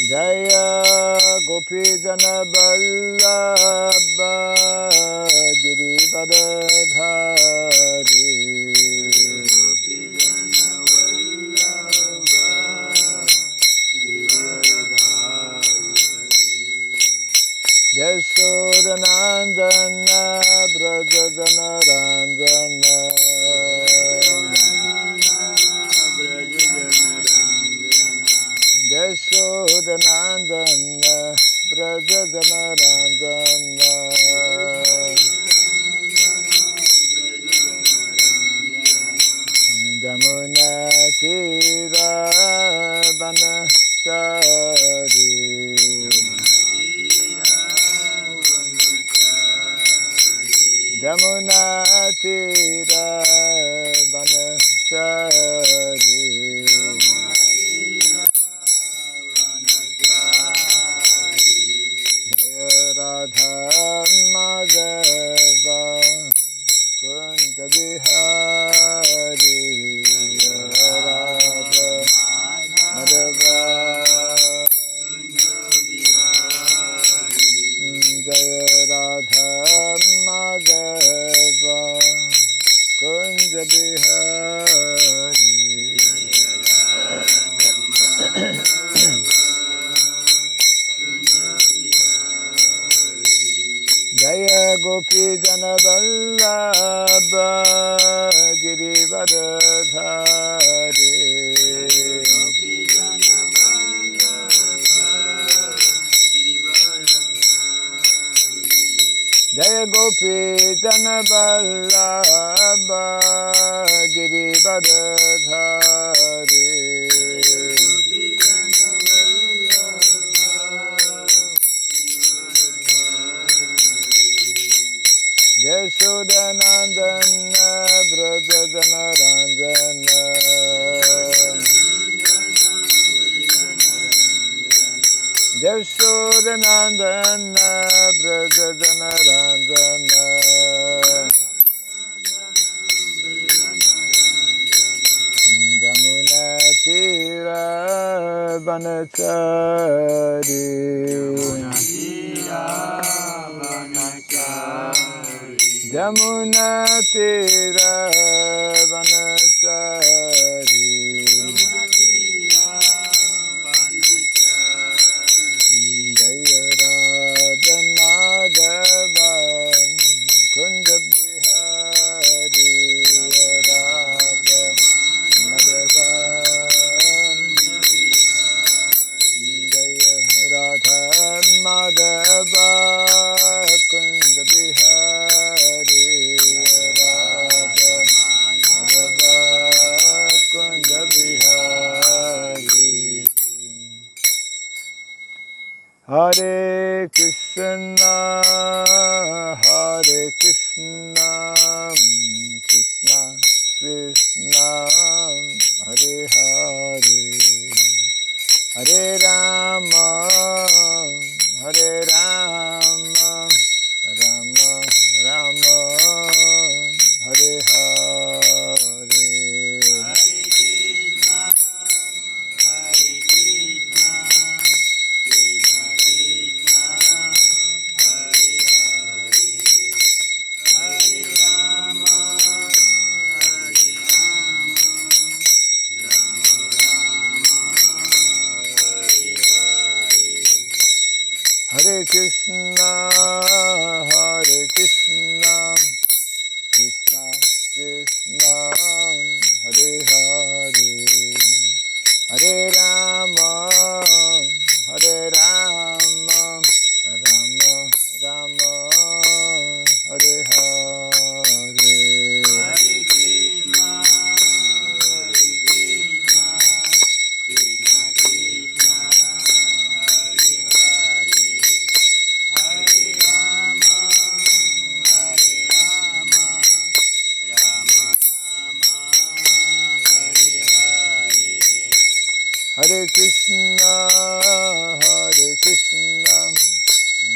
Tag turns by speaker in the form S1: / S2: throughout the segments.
S1: Jaya Gopi Jana Vallabha Girivardhari Yashodanandana Brajadana Ranjana Yashodanandana Brajadana Ranjana Jamuna Tira Vanachari Jamuna Tira Vanachari Jaya Radha Madhava Kunja Bihari Jaya Radha Madhava Jaya Radha Madhava Kunja Bihari Jaya Gopi Jana Vallabha Girivardhari Jaya Gopi Jana Vallabha Girivardhari Yashodanandana Brajadana Ranjana Yashodanandana Brajadana Ranjana Jamuna Tira Vanachari Jamuna Tira Vanachari Jaya Radha Madhava Kunja Bihari Jaya Radha Madhava Jaya Radha Madhava Kunja Bihari Radha Madhava Kunja Bihari Hare Krishna Hare Krishna Krishna Krishna Hare Hare Hare Rama Hare Rama Rama Rama Hare Hare Hare Krishna, Hare Krishna, Krishna Krishna, Hare Hare, Hare Rama, Hare Rama, Rama Rama, Hare Hare. Hare Krishna, Hare Krishna, Krishna Krishna, Hare Hare, Hare Rama, Hare Rama, Rama Rama, Hare Hare. Hare Krishna, Hare Krishna,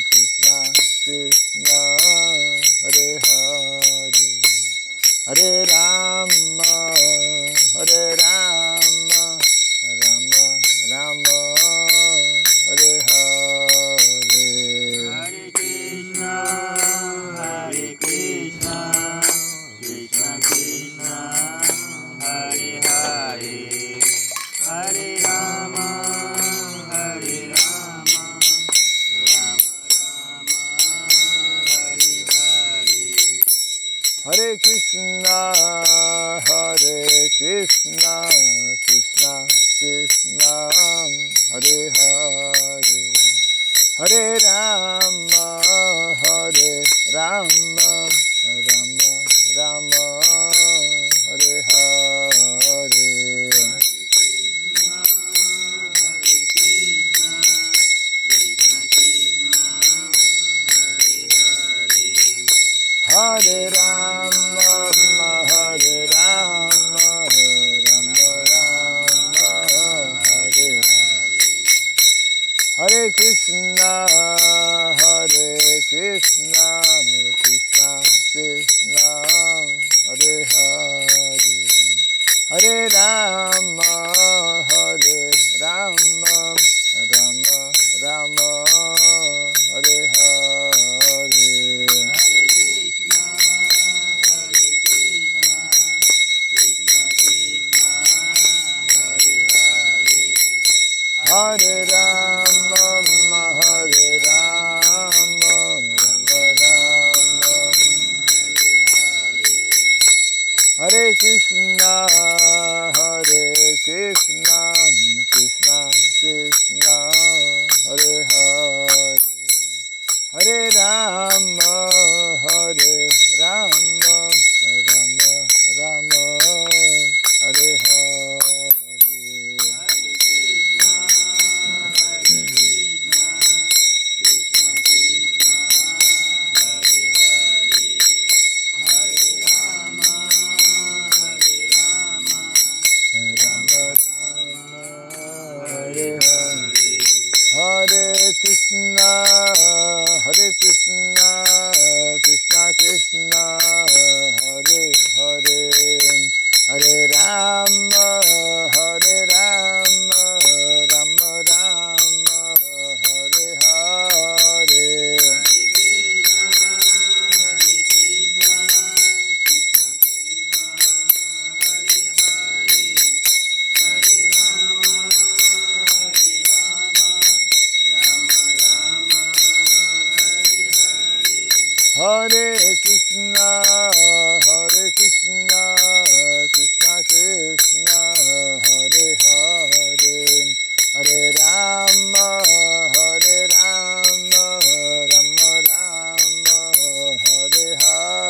S1: Krishna Krishna, Hare Hare, Hare Rama, Hare Rama, Rama Rama, Hare Krishna, Krishna Krishna, Hare Hare, Hare Rama, Hare Rama, Rama Rama, Hare Hare. Hare Rama, Hare Rama, Rama Rama, Hare Hare Krishna, Hare Krishna, Krishna Krishna, Hare Hare, Hare Rama, Hare Rama, Rama Rama, Hare Hare. Hare Rama, Hare Rama, Rama Rama, Hare Krishna, Hare Krishna, Krishna Krishna, Hare Hare, Hare Rama, Hare Rama, Rama Rama, Hare Hare. Hare Krishna, Hare Krishna, Krishna Krishna, Hare Hare, Hare Rama, Hare Rama, Rama Rama, Hare Hare. Hare Krishna, Hare Krishna, Krishna Krishna, Hare Hare, Hare Rama, Hare Rama, Rama Rama, Hare Hare.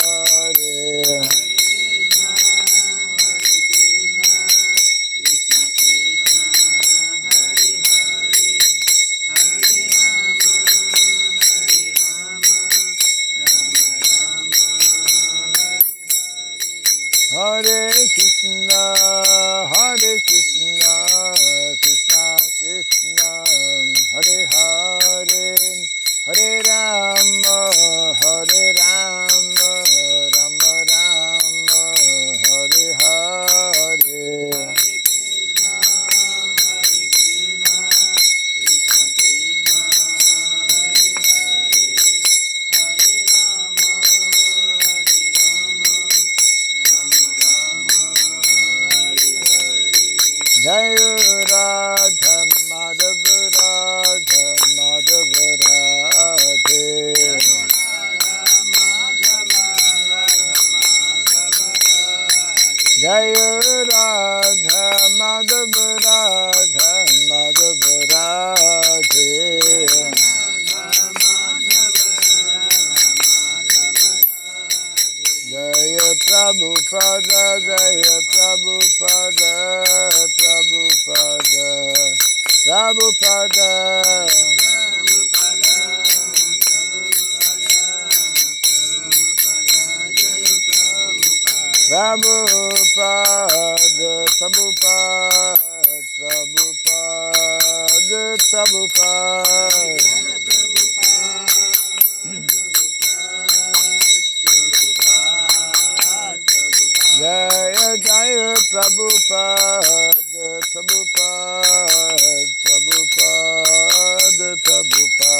S1: Hare Krishna, Hare Krishna, Krishna Krishna, Hare Hare, Hare Rama, Hare Rama, Rama Rama, Hare Hare. Jai Radha Madhava Radha Madhava Radhe. Jai Radha Madhava Radha Madhava Radhe. Jaya Prabhupada, Jaya Prabhupada, Prabhupada, Prabhupada, Prabhupada, Prabhupada, Prabhupada, Prabhupada. Jaya Jaya Prabhupada, Prabhupada, Prabhupada, Prabhupada,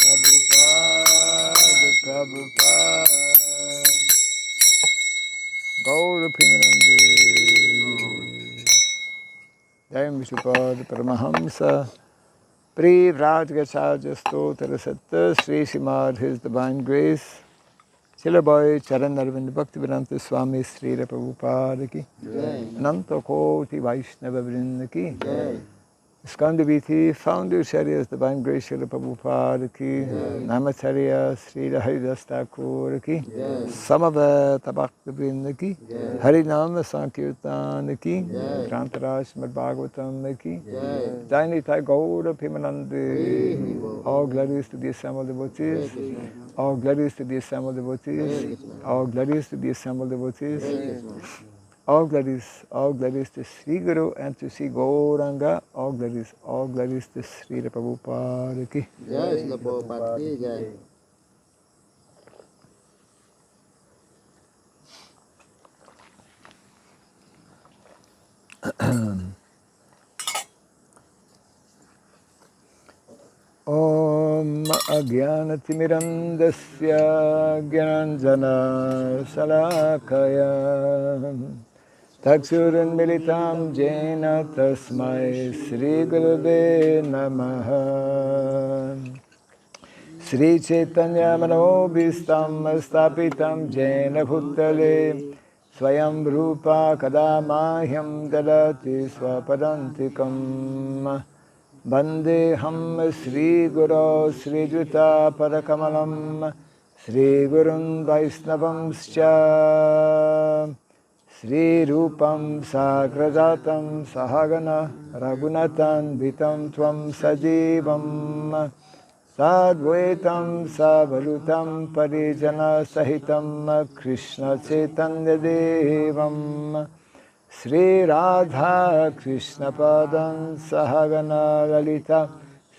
S1: Prabhupada, Prabhupada. Gaura Pimanande. Jai Vishnupada Paramahamsa. Pri Vrajgacharya Stotra Satta Sri Srimad His Divine Grace Srila Bhai Charan Arvind Bhaktivedanta Swami Sri Prabhupada Ki Ananta Koti Vaishnava Vrinda Ki Skandaviti, founder Charyas Divine Grace Srila Prabhupada Ki Namacharya Sri Haridas Thakur Ki Samaveta Bhakta Vrinda Ki Harinama Sankirtan Ki Grantaraj Srimad Bhagavatam Ki Jainitai Gaura Pimanandi. All glories to the assembled devotees. All glories to the assembled devotees. All glories to the assembled devotees. All glories to Sri Guru and to Sri Gauranga. All glories to Sri Prabhupada Ki.
S2: Jai Srila Prabhupada ki jai.
S1: Om Agyanatimirandasya Gyananjana Salakaya Taksurun Militam Jena Tasmai Sri Gurave Namaha Sri Chaitanya Manobhistam Stapitam Jena Bhutale Swayam Rupa Kadamahyam Dadati Swapadantikam Vandeham Sri Guru Sri Juta Parakamalam Sri Gurun Vaisnavamscha Sri Rupam Sagrajatam Sahagana Raghunatan Vitam Tvam Sajivam Sadvaitam Savarutam Parijana Sahitam Krishna Chaitanya Devam Sri Radha Krishna Padam Sahagana Lalita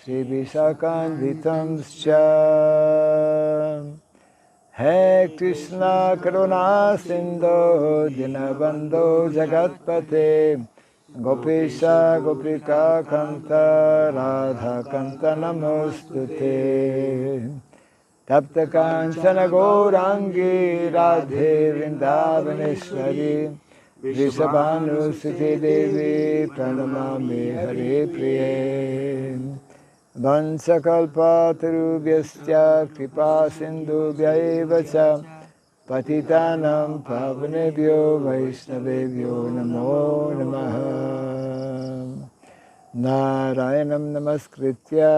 S1: Sri Vishakandhitam Scha He Krishna Karuna Sindhu Dinabandhu Jagatpate Gopesha Gopika Kanta Radha Kanta Namostute Tapta Kanchana Gaurangi Radhe Vrindavaneshwari Vrishabhanu Siti Devi Pranamami Hare Priye Vansakalpa Tarubhyasya Kripa Sindhubhya Cha Patitanam Pavanebhyo Vaishnavebhyo Namo Namaha Narayanam Namaskritya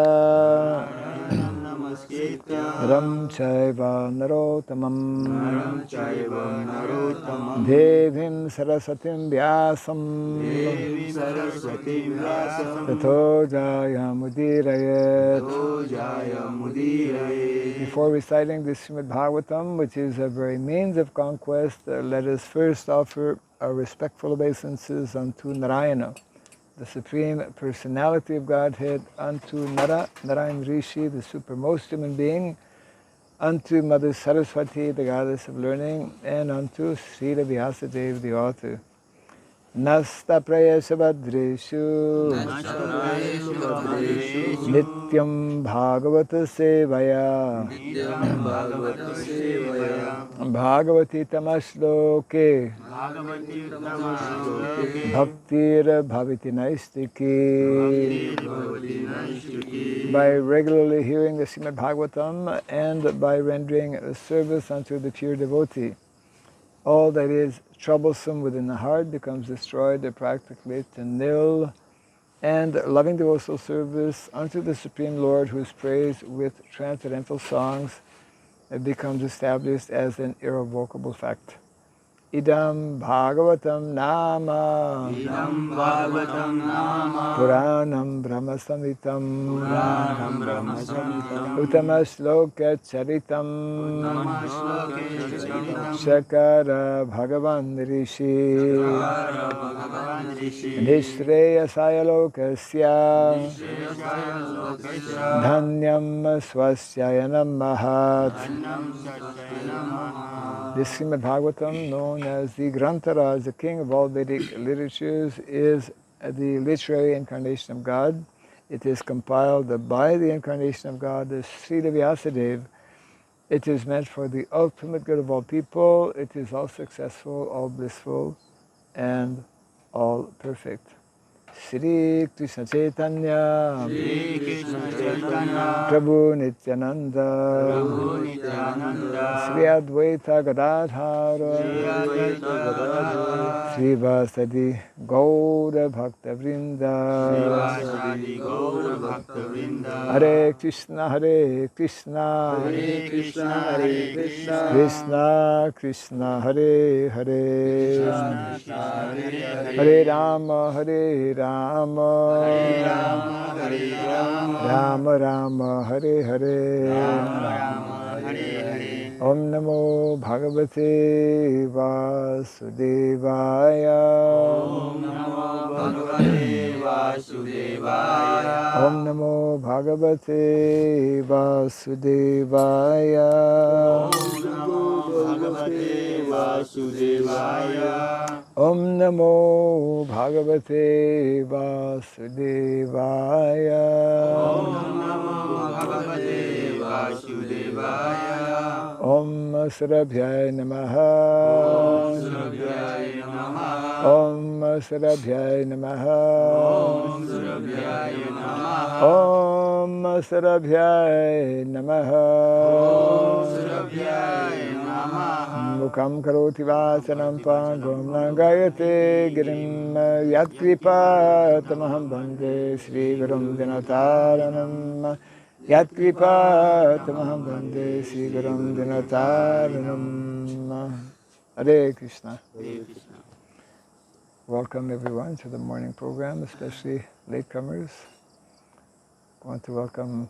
S1: Ram Chaiva Narotamam Devim Sarasatim Vyasam Tato Jayamudiraye. Before reciting the Srimad Bhagavatam, which is a very means of conquest, let us first offer our respectful obeisances unto Narayana, the Supreme Personality of Godhead, unto Narayan Rishi, the supermost human being, unto Mother Saraswati, the goddess of learning, and unto Srila Vyasadeva, the author. Nasta prayesha badreshu Nityam Bhagavata Sevaya Bhagavati Tamashloke Bhaktir Bhaviti Naistiki. By regularly hearing the Srimad Bhagavatam and by rendering service unto the pure devotee, all that is troublesome within the heart becomes destroyed practically to nil, and loving devotional service unto the Supreme Lord, who is praised with transcendental songs, it becomes established as an irrevocable fact. Idam Bhagavatam Nama Puranam Brahma Samhitam Uttama Shloka Charitam Shakara Bhagavan Rishi Nishreyasaya Lokasya Dhanyam Swasyayanam Mahat. This Srimad Bhagavatam, known as the Grantaraj, the king of all Vedic literatures, is the literary incarnation of God. It is compiled by the incarnation of God, the Srila Vyasadeva. It is meant for the ultimate good of all people. It is all successful, all blissful, and all perfect. Shri Krishna Chaitanya,
S2: Shri Krishna Chaitanya,
S1: Prabhu Nityananda,
S2: Prabhu Nityananda,
S1: Sri Advaita Gadadhara,
S2: Sri Advaita Gadadhara,
S1: Sri Vasadi Gaura Bhakta Vrinda,
S2: Srivasadi Gaura Bhakta Vrinda,
S1: Hare Krishna, Hare Krishna,
S2: Hare Krishna, Hare Krishna,
S1: Krishna Krishna, Hare Hare,
S2: Krishna Krishna, Hare
S1: Hare
S2: Hare,
S1: Rama, Hare
S2: Hare
S1: Rama,
S2: Rama, Hare Rama,
S1: Rama Rama, Hare Hare.
S2: Rama Rama, Hare Hare.
S1: Om Namo Bhagavate Vasudevaya.
S2: Om Namo Bhagavate Vasudevaya.
S1: Om Namo Bhagavate Vasudevaya.
S2: Om Namo Bhagavate Vasudevaya.
S1: Om Namo Bhagavate Vasudevaya.
S2: Om Namo Bhagavate Vasudevaya.
S1: Om Sarabhyaya Namaha.
S2: Om Surabhyaya Namaha.
S1: Om Sarabhyaya Namaha.
S2: Om Surabhyaya Namaha.
S1: Om Sarabhyaya Namaha.
S2: Om Surabhyaya Namaha.
S1: Mukam karoti vasanam pangam nangayate girim yatkripa tamaham bande Sri Gurum Dinataranam yatkripa tamaham bande Sri Gurum Dinataranam. Hare Krishna.
S2: Hare Krishna.
S1: Welcome everyone to the morning program, especially latecomers. I want to welcome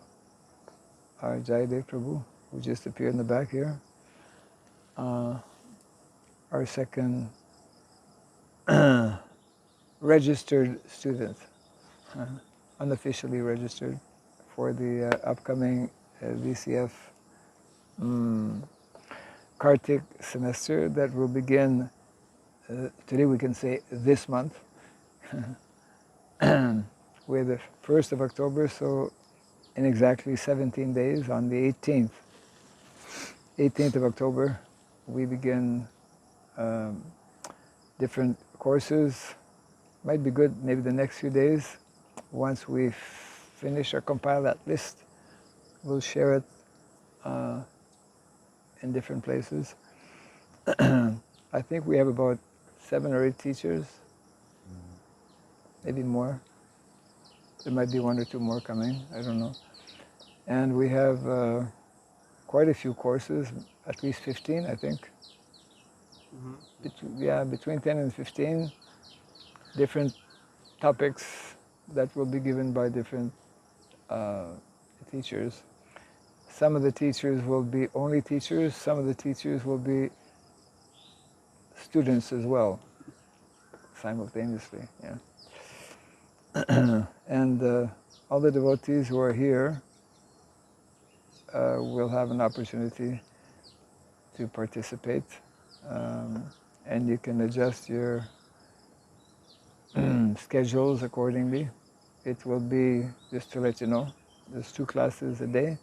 S1: our Jayadev Prabhu, who just appeared in the back here. Our second registered student, unofficially registered for the upcoming VCF Kartik semester that will begin, today we can say this month, with the 1st of October, so in exactly 17 days, on the 18th of October, we begin different courses. Might be good maybe the next few days. Once we finish or compile that list, we'll share it in different places. I think we have about 7 or 8 teachers, maybe more. There might be 1 or 2 more coming, I don't know. And we have quite a few courses, at least 15, I think. Between 10 and 15 different topics that will be given by different teachers. Some of the teachers will be only teachers, some of the teachers will be students as well, simultaneously. Yeah. And all the devotees who are here will have an opportunity to participate, and you can adjust your schedules accordingly. It will be, just to let you know, there's 2 classes a day,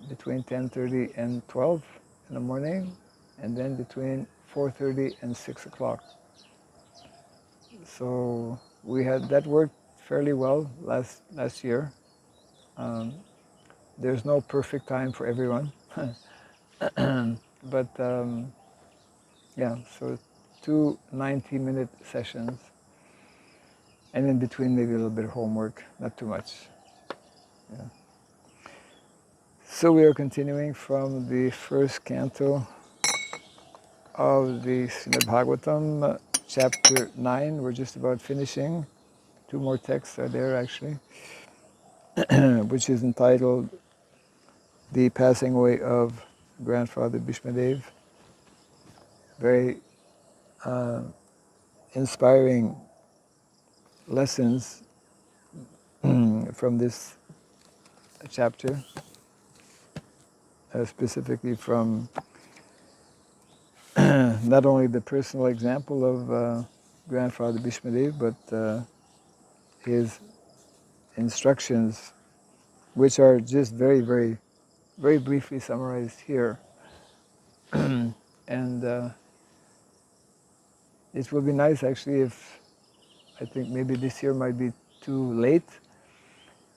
S1: between 10:30 and 12 in the morning, and then between 4:30 and 6 o'clock. So we had that worked fairly well last year. There's no perfect time for everyone, but yeah, so 2 90-minute sessions, and in between maybe a little bit of homework, not too much. Yeah. So we are continuing from the first canto of the Srimad Bhagavatam, chapter 9. We're just about finishing. 2 more texts are there actually, which is entitled The Passing Away of Grandfather Bhishmadev. Very inspiring lessons from this chapter, specifically from not only the personal example of Grandfather Bhishmadev, but his instructions, which are just very, very, very briefly summarized here. And it would be nice actually if I think maybe this year might be too late,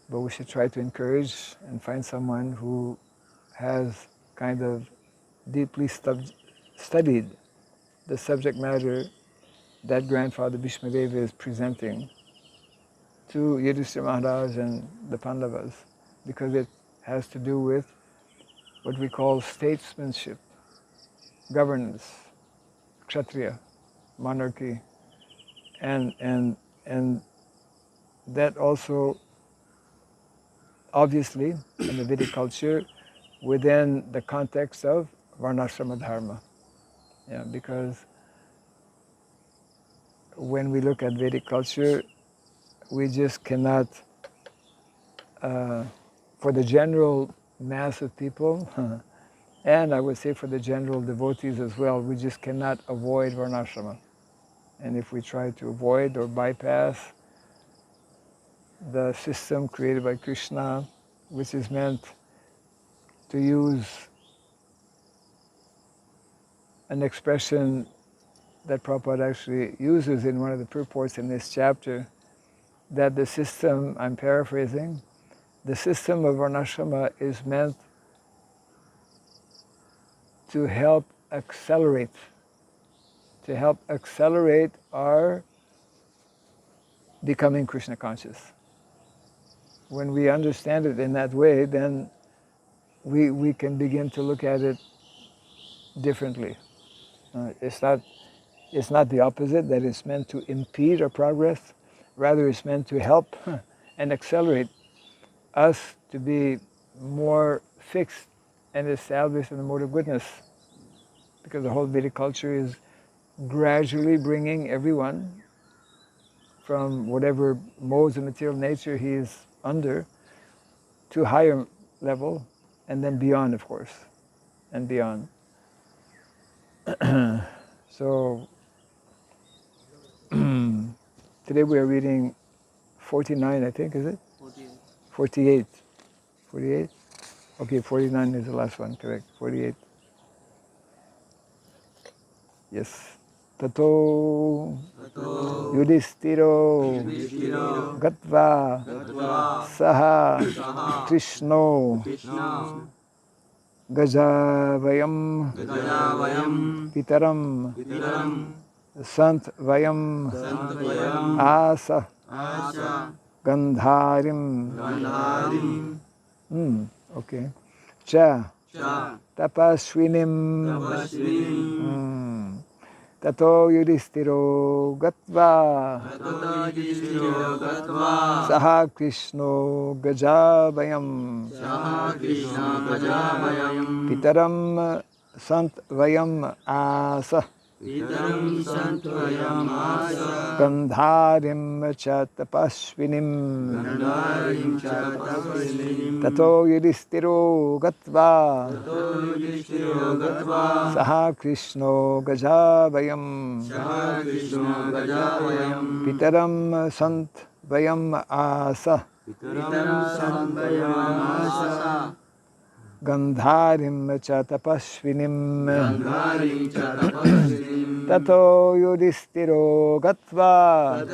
S1: but we should try to encourage and find someone who has kind of deeply studied the subject matter that Grandfather Bhishmadeva is presenting to Yudhishthira Maharaj and the Pandavas, because it has to do with what we call statesmanship, governance, kshatriya, monarchy, and that also obviously in the Vedic culture within the context of varnashrama dharma. Yeah, because when we look at Vedic culture, we just cannot, for the general mass of people, and I would say for the general devotees as well, we just cannot avoid varnashrama. And if we try to avoid or bypass the system created by Krishna, which is meant to use an expression that Prabhupada actually uses in one of the purports in this chapter, that the system, I'm paraphrasing, the system of varnashrama is meant to help accelerate our becoming Krishna conscious. When we understand it in that way, then we can begin to look at it differently. It's not the opposite, that it's meant to impede our progress. Rather, it's meant to help and accelerate us to be more fixed and established in the mode of goodness. Because the whole Vedic culture is gradually bringing everyone from whatever modes of material nature he is under to a higher level, and then beyond, of course, and beyond. So today we are reading 49, I think, is it? 48. 48? Okay, 49 is the last one, correct. 48. Yes. Tato Yudhishthiro Gatva Saha Krishno Gajavayam Pitaram Sant Vayam Asa Gandharim. Okay. Cha Tapaswinim. Tato Yudhishthiro Gatva Saha Krishno Gajavayam Pitaram Sant Vayam Asa Gandharim cha tapasvinim. Tato Yudhishthiro Gatva Saha Krishno Gajavayam Pitaram Sant Vayam Asa Gandharim cha tapasvinim. Tato Yudhishthiro Gatva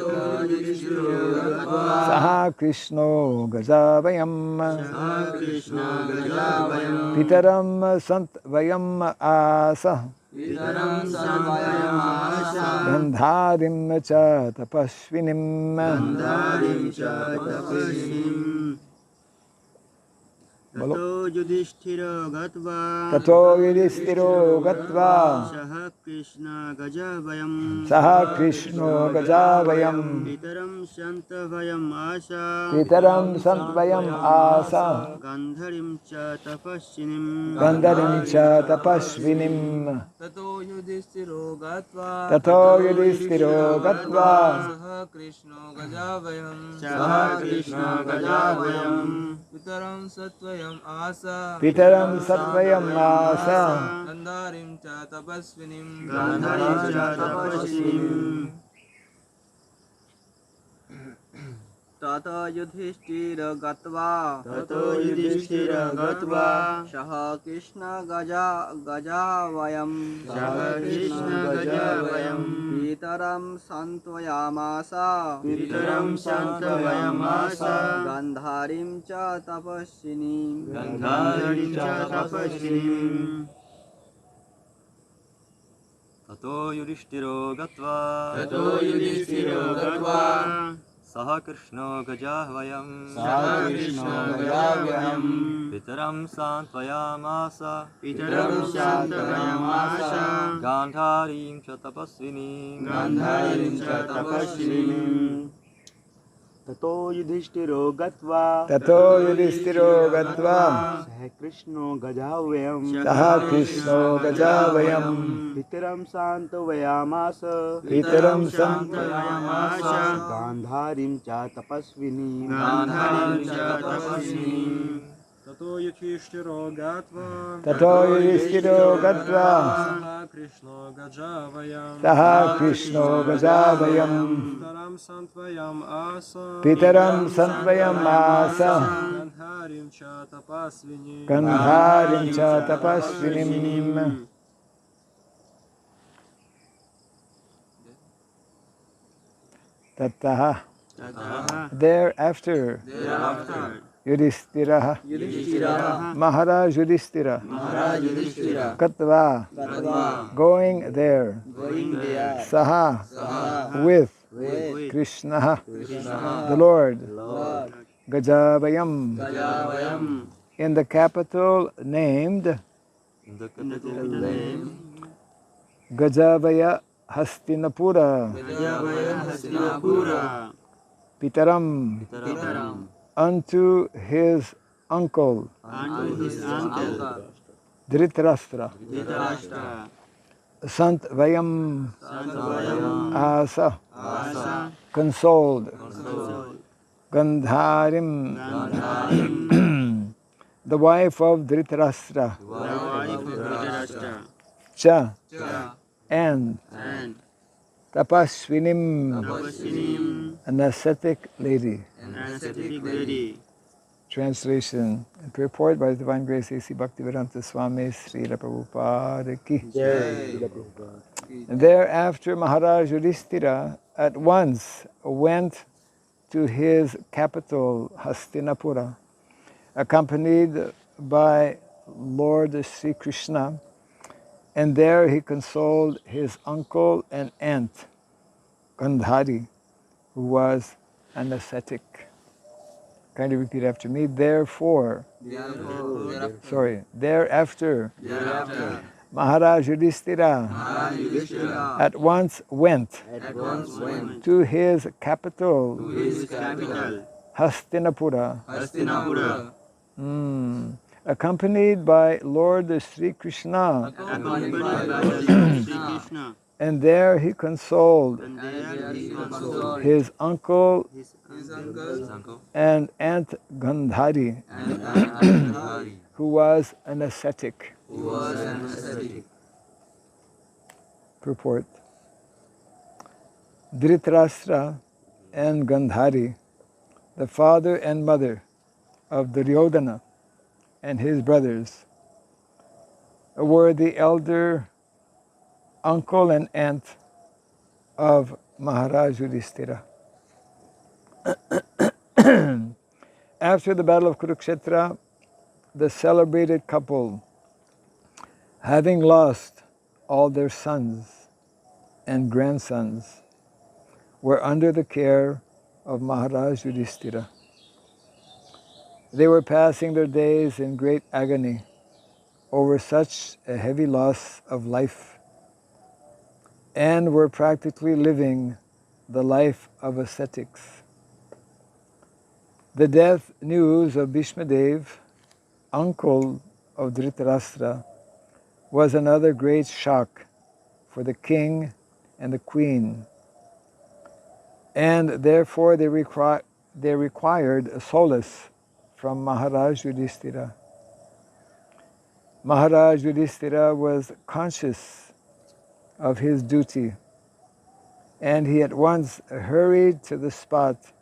S1: Saha Krishno Gajavayam Pitaram Sant Vayam Asa Gandharim cha tapasvinim.
S2: Tato Yudhishthiro Gatva Saha Krishna Gajavayam Pitaram Santvayam Asa Gandharim cha tapasvinim.
S3: Tato Yudhishthiro Gatva Saha Krishno Gajavayam Pitaram Satvayam Asa Gandharim cha tapasvinim.
S2: ततो युधिष्ठिर गत्वा सह कृष्ण गजा वयं पितरं सान्त्वयामास गान्धारीं च तपस्विनीं
S4: ततो युधिष्ठिरो गत्वा सह कृष्णो गजाह्वयम् पितरं सान्त्वयामास गान्धारीं च तपस्विनीम्
S2: ततो युधिष्ठिरो गत्वा सह कृष्णो गजावयम् पितरं सान्त्वयामास गान्धारीं च तपस्विनीम्
S4: ततो युधिष्ठिरो गत्वा सह कृष्णो गजावयम् पितरं सान्त्वयामास गान्धारीं च तपस्विनीम्
S1: Tattaha. Thereafter, Yudhishthira, Maharaj Yudhishthira, Katva, going there, Saha, with Krishna, the Lord, Gajavayam, in the capital named Gajavaya Hastinapura, Pitaram, unto his uncle, Dhritarashtra, Santvayam, Asa, consoled, Gandharim, the wife of Dhritarashtra, Cha, and Tapasvinim, an ascetic lady. Translation and purport by His Divine Grace A.C. Bhaktivedanta Swami Srila Prabhupada Ki. And thereafter Maharaj Yudhishthira at once went to his capital Hastinapura, accompanied by Lord Sri Krishna, and there he consoled his uncle and aunt, Gandhari, who was an ascetic. Kindly repeat after me. Thereafter, Maharaj Yudhishthira at once went to his capital, Hastinapura, accompanied by Lord Sri Krishna, and there he consoled his uncle and aunt Gandhari, who was an ascetic. Purport. Dhritarashtra and Gandhari, the father and mother of Duryodhana and his brothers, were the elder uncle and aunt of Maharaj Yudhishthira. After the battle of Kurukshetra, the celebrated couple, having lost all their sons and grandsons, were under the care of Maharaj Yudhishthira. They were passing their days in great agony over such a heavy loss of life, and were practically living the life of ascetics. The death news of Bhishmadev, uncle of Dhritarashtra, was another great shock for the king and the queen, and therefore they required a solace from Maharaj Yudhishthira. Maharaj Yudhishthira was conscious of his duty, and he at once hurried to the spot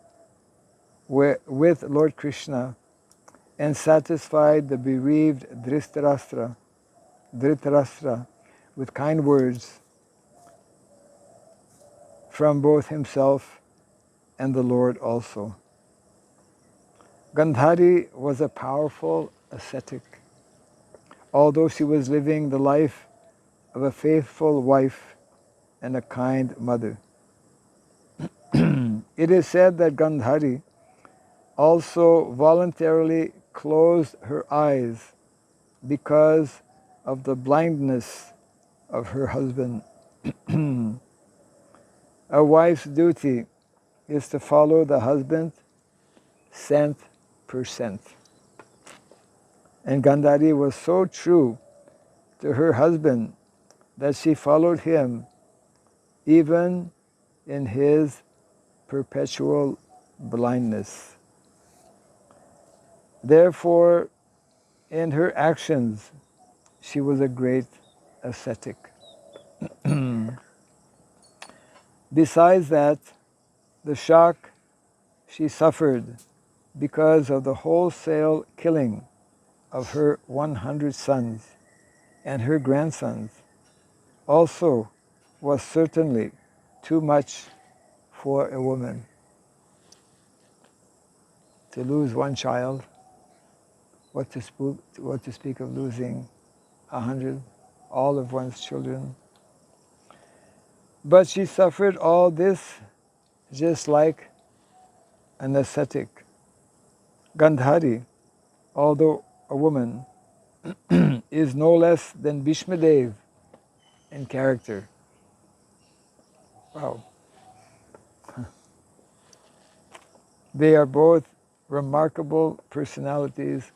S1: with Lord Krishna and satisfied the bereaved Dhritarashtra with kind words from both himself and the Lord also. Gandhari was a powerful ascetic, although she was living the life of a faithful wife and a kind mother. It is said that Gandhari also voluntarily closed her eyes because of the blindness of her husband. A wife's duty is to follow the husband cent per cent. And Gandhari was so true to her husband that she followed him even in his perpetual blindness. Therefore, in her actions, she was a great ascetic. Besides that, the shock she suffered because of the wholesale killing of her 100 sons and her grandsons also was certainly too much for a woman. To lose one child, what to speak of losing 100, all of one's children. But she suffered all this just like an ascetic. Gandhari, although a woman, is no less than Bhishmadev in character. Wow. They are both remarkable personalities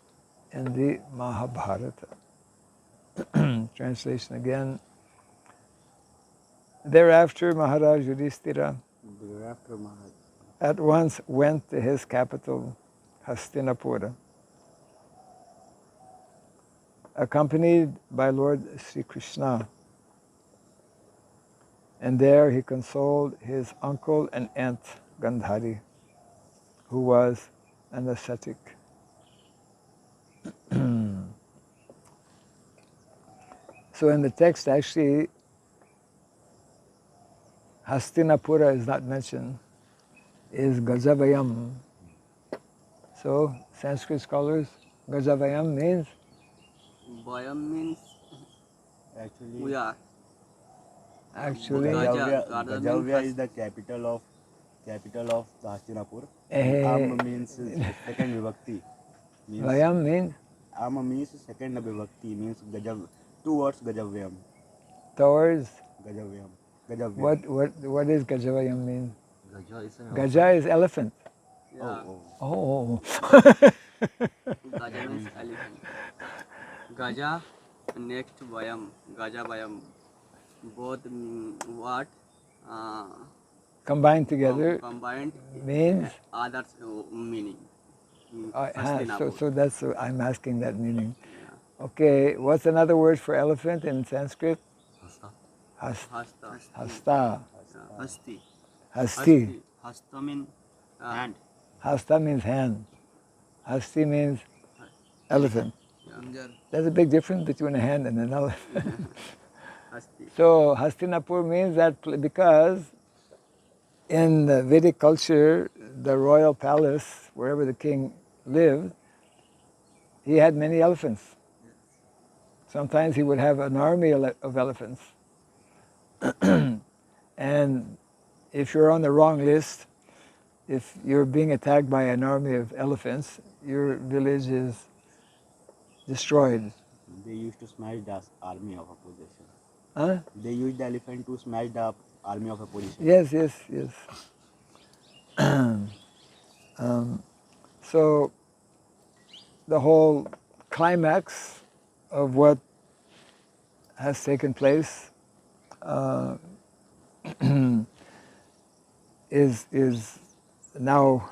S1: in the Mahabharata. Translation again. Thereafter, Maharaj Yudhishthira at once went to his capital, Hastinapura, accompanied by Lord Sri Krishna. And there he consoled his uncle and aunt Gandhari, who was an ascetic. So in the text, actually, Hastinapura is not mentioned, is Gajavayam. So Sanskrit scholars, Gajavayam means?
S5: Vayam means
S2: Actually,
S5: we are.
S1: Actually,
S2: Gajavya is the capital of the Hastinapur. Am means second vibhakti.
S1: Vayam means?
S2: Am means second vibhakti, means Gajav. Two words Gajavyam.
S1: Towards?
S2: Gajavyam.
S1: What is Gajavayam mean?
S5: Gaja is an
S1: Gaja is elephant.
S5: Yeah.
S1: Oh.
S5: Gaja means elephant. Gaja next Vayam. Gaja Vayam. Both what?
S1: Combined together
S5: Combined
S1: means?
S5: others meaning.
S1: So that's, I'm asking that meaning.
S5: Yeah.
S1: Okay, what's another word for elephant in Sanskrit?
S5: Hasta.
S1: Hasta.
S5: Hasti.
S1: Hasti.
S5: Hasta means hand.
S1: Hasta means hand. Hasti means elephant.
S3: Pinjar.
S1: There's a big difference between a hand and an elephant.
S5: Hasti.
S1: So Hastinapur means that because in the Vedic culture, the royal palace, wherever the king lived, he had many elephants. Sometimes he would have an army of elephants. And if you're on the wrong list, if you're being attacked by an army of elephants, your village is destroyed.
S2: They used to smash the army of opposition.
S1: Huh?
S2: They used the elephant to smash the army of opposition.
S1: Yes. So the whole climax of what has taken place is now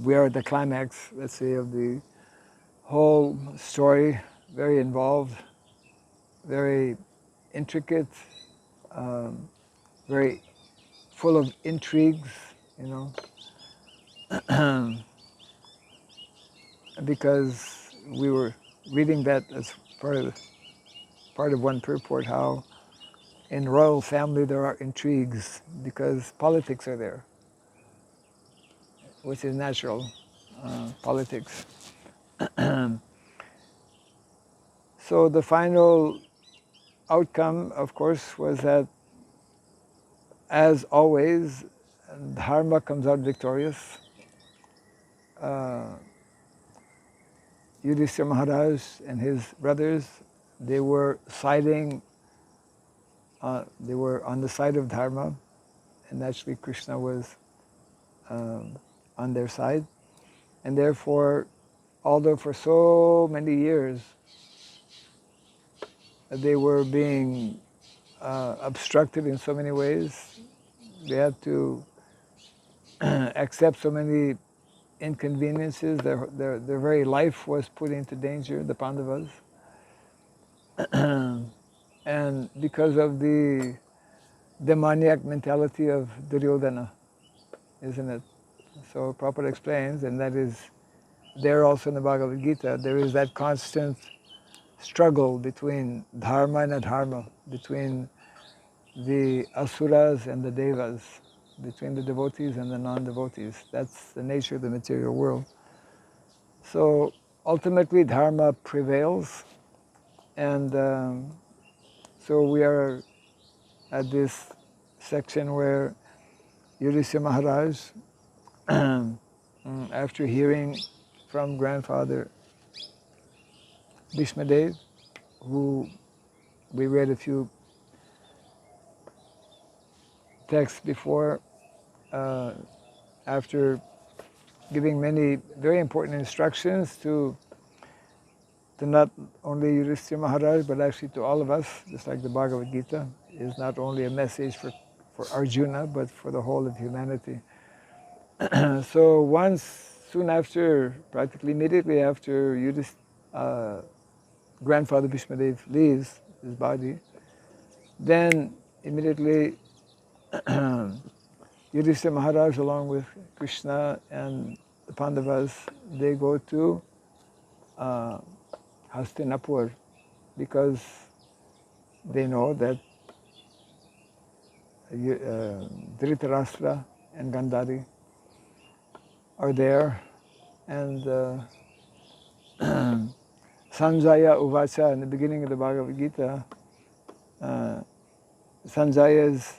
S1: we are at the climax, let's say, of the whole story. Very involved, very intricate, very full of intrigues, because we were reading that as part of one purport, how in royal family there are intrigues because politics are there, which is natural, politics. So the final outcome, of course, was that, as always, Dharma comes out victorious. Yudhishthira Maharaj and his brothers, they were siding, they were on the side of Dharma, and naturally Krishna was on their side. And therefore, although for so many years they were being obstructed in so many ways, they had to accept so many inconveniences, their very life was put into danger, the Pandavas. And because of the demoniac mentality of Duryodhana, isn't it? So Prabhupada explains, and that is there also in the Bhagavad Gita, there is that constant struggle between dharma and adharma, between the asuras and the devas, between the devotees and the non-devotees. That's the nature of the material world. So ultimately dharma prevails, and so we are at this section where Yudhishthira Maharaj, after hearing from grandfather Bhishmadev, who we read a few texts before, after giving many very important instructions to not only Yudhishthira Maharaj, but actually to all of us, just like the Bhagavad Gita is not only a message for Arjuna, but for the whole of humanity. So soon after, practically immediately after grandfather Bhishmadev leaves his body, then immediately Yudhishthira Maharaj, along with Krishna and the Pandavas, they go to Hastinapur, because they know that Dhritarashtra and Gandhari are there, and Sanjaya Uvacha, in the beginning of the Bhagavad Gita, Sanjaya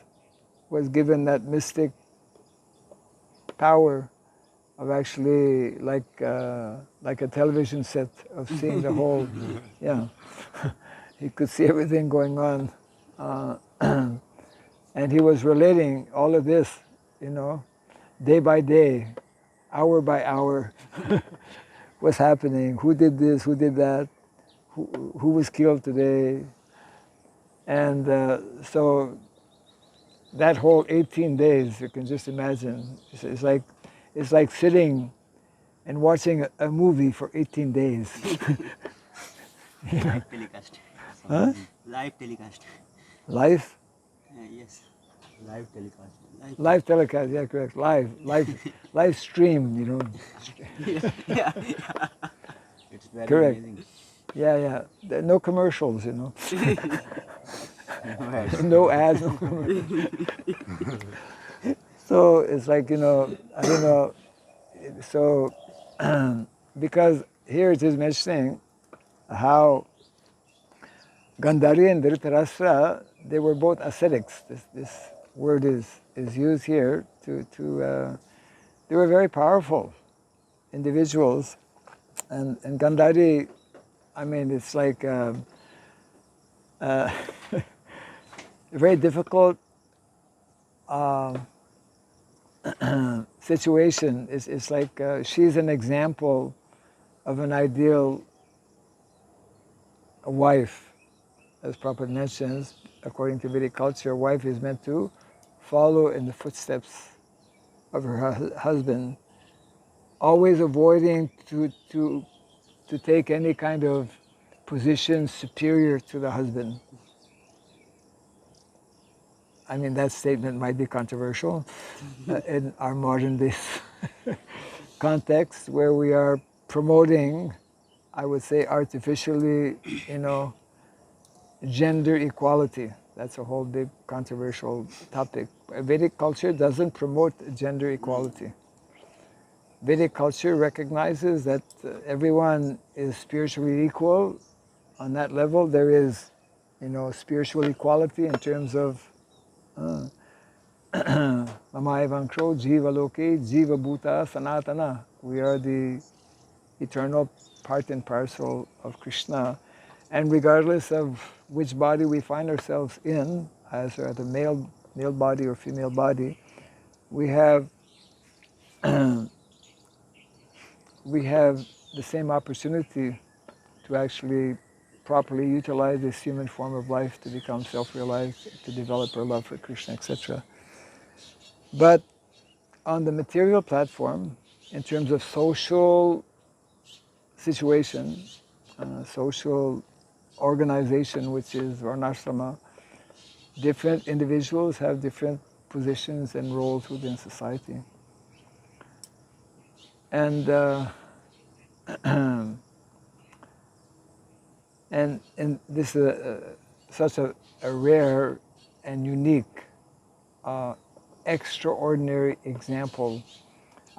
S1: was given that mystic power of actually like a television set, of seeing the whole, yeah. He could see everything going on. And he was relating all of this, day by day, hour by hour, what's happening, who did this, who did that, who was killed today. And so that whole 18 days, you can just imagine, it's like sitting and watching a movie for 18 days.
S5: Live telecast.
S1: Huh?
S5: Live telecast.
S1: Live?
S5: Yes.
S2: Live telecast.
S1: Live telecast, yeah, correct. Live stream,
S5: Yeah.
S2: It's very
S1: Correct.
S2: amazing.
S1: Yeah. There are no commercials,
S2: No ads.
S1: no ads, no commercials. So it's like, I don't know, so because here it is mentioning how Gandhari and Dhritarashtra, they were both ascetics. This word is used here to they were very powerful individuals, and Gandhari, I mean, it's like a very difficult situation. It's like she's an example of an ideal wife. As Prabhupada mentions, according to Vedic culture, a wife is meant to follow in the footsteps of her husband, always avoiding to take any kind of position superior to the husband. I mean, that statement might be controversial in our modern day context, where we are promoting, I would say, artificially, gender equality. That's a whole big controversial topic. Vedic culture doesn't promote gender equality. Vedic culture recognizes that everyone is spiritually equal. On that level, there is, spiritual equality in terms of Mamaevankro Jiva Loke Jiva Bhuta Sanatana. We are the eternal part and parcel of Krishna. And regardless of which body we find ourselves in, as the male body or female body, we have we have the same opportunity to actually properly utilize this human form of life to become self-realized, to develop our love for Krishna, etc. But on the material platform, in terms of social situation, social organization, which is varnashrama, different individuals have different positions and roles within society. And and this is such a rare and unique, extraordinary example.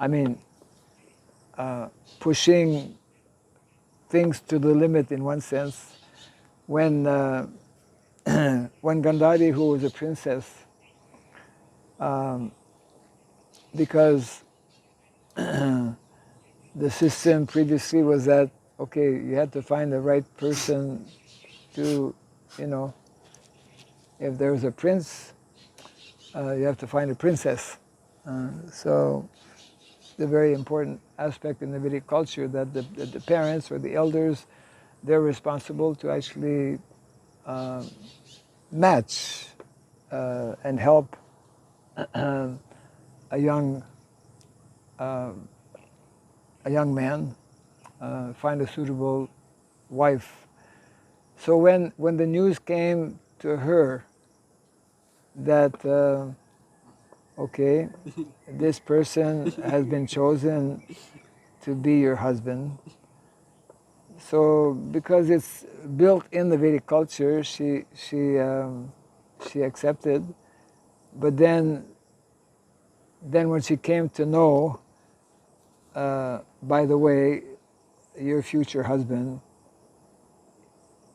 S1: I mean, pushing things to the limit in one sense. When when Gandhari, who was a princess, because the system previously was that, okay, you had to find the right person to, if there was a prince, you have to find a princess. So the very important aspect in the Vedic culture that the parents or the elders, they're responsible to actually match and help a young man find a suitable wife. So when the news came to her that okay, this person has been chosen to be your husband, so because it's built in the Vedic culture, she accepted. But then when she came to know, by the way, your future husband,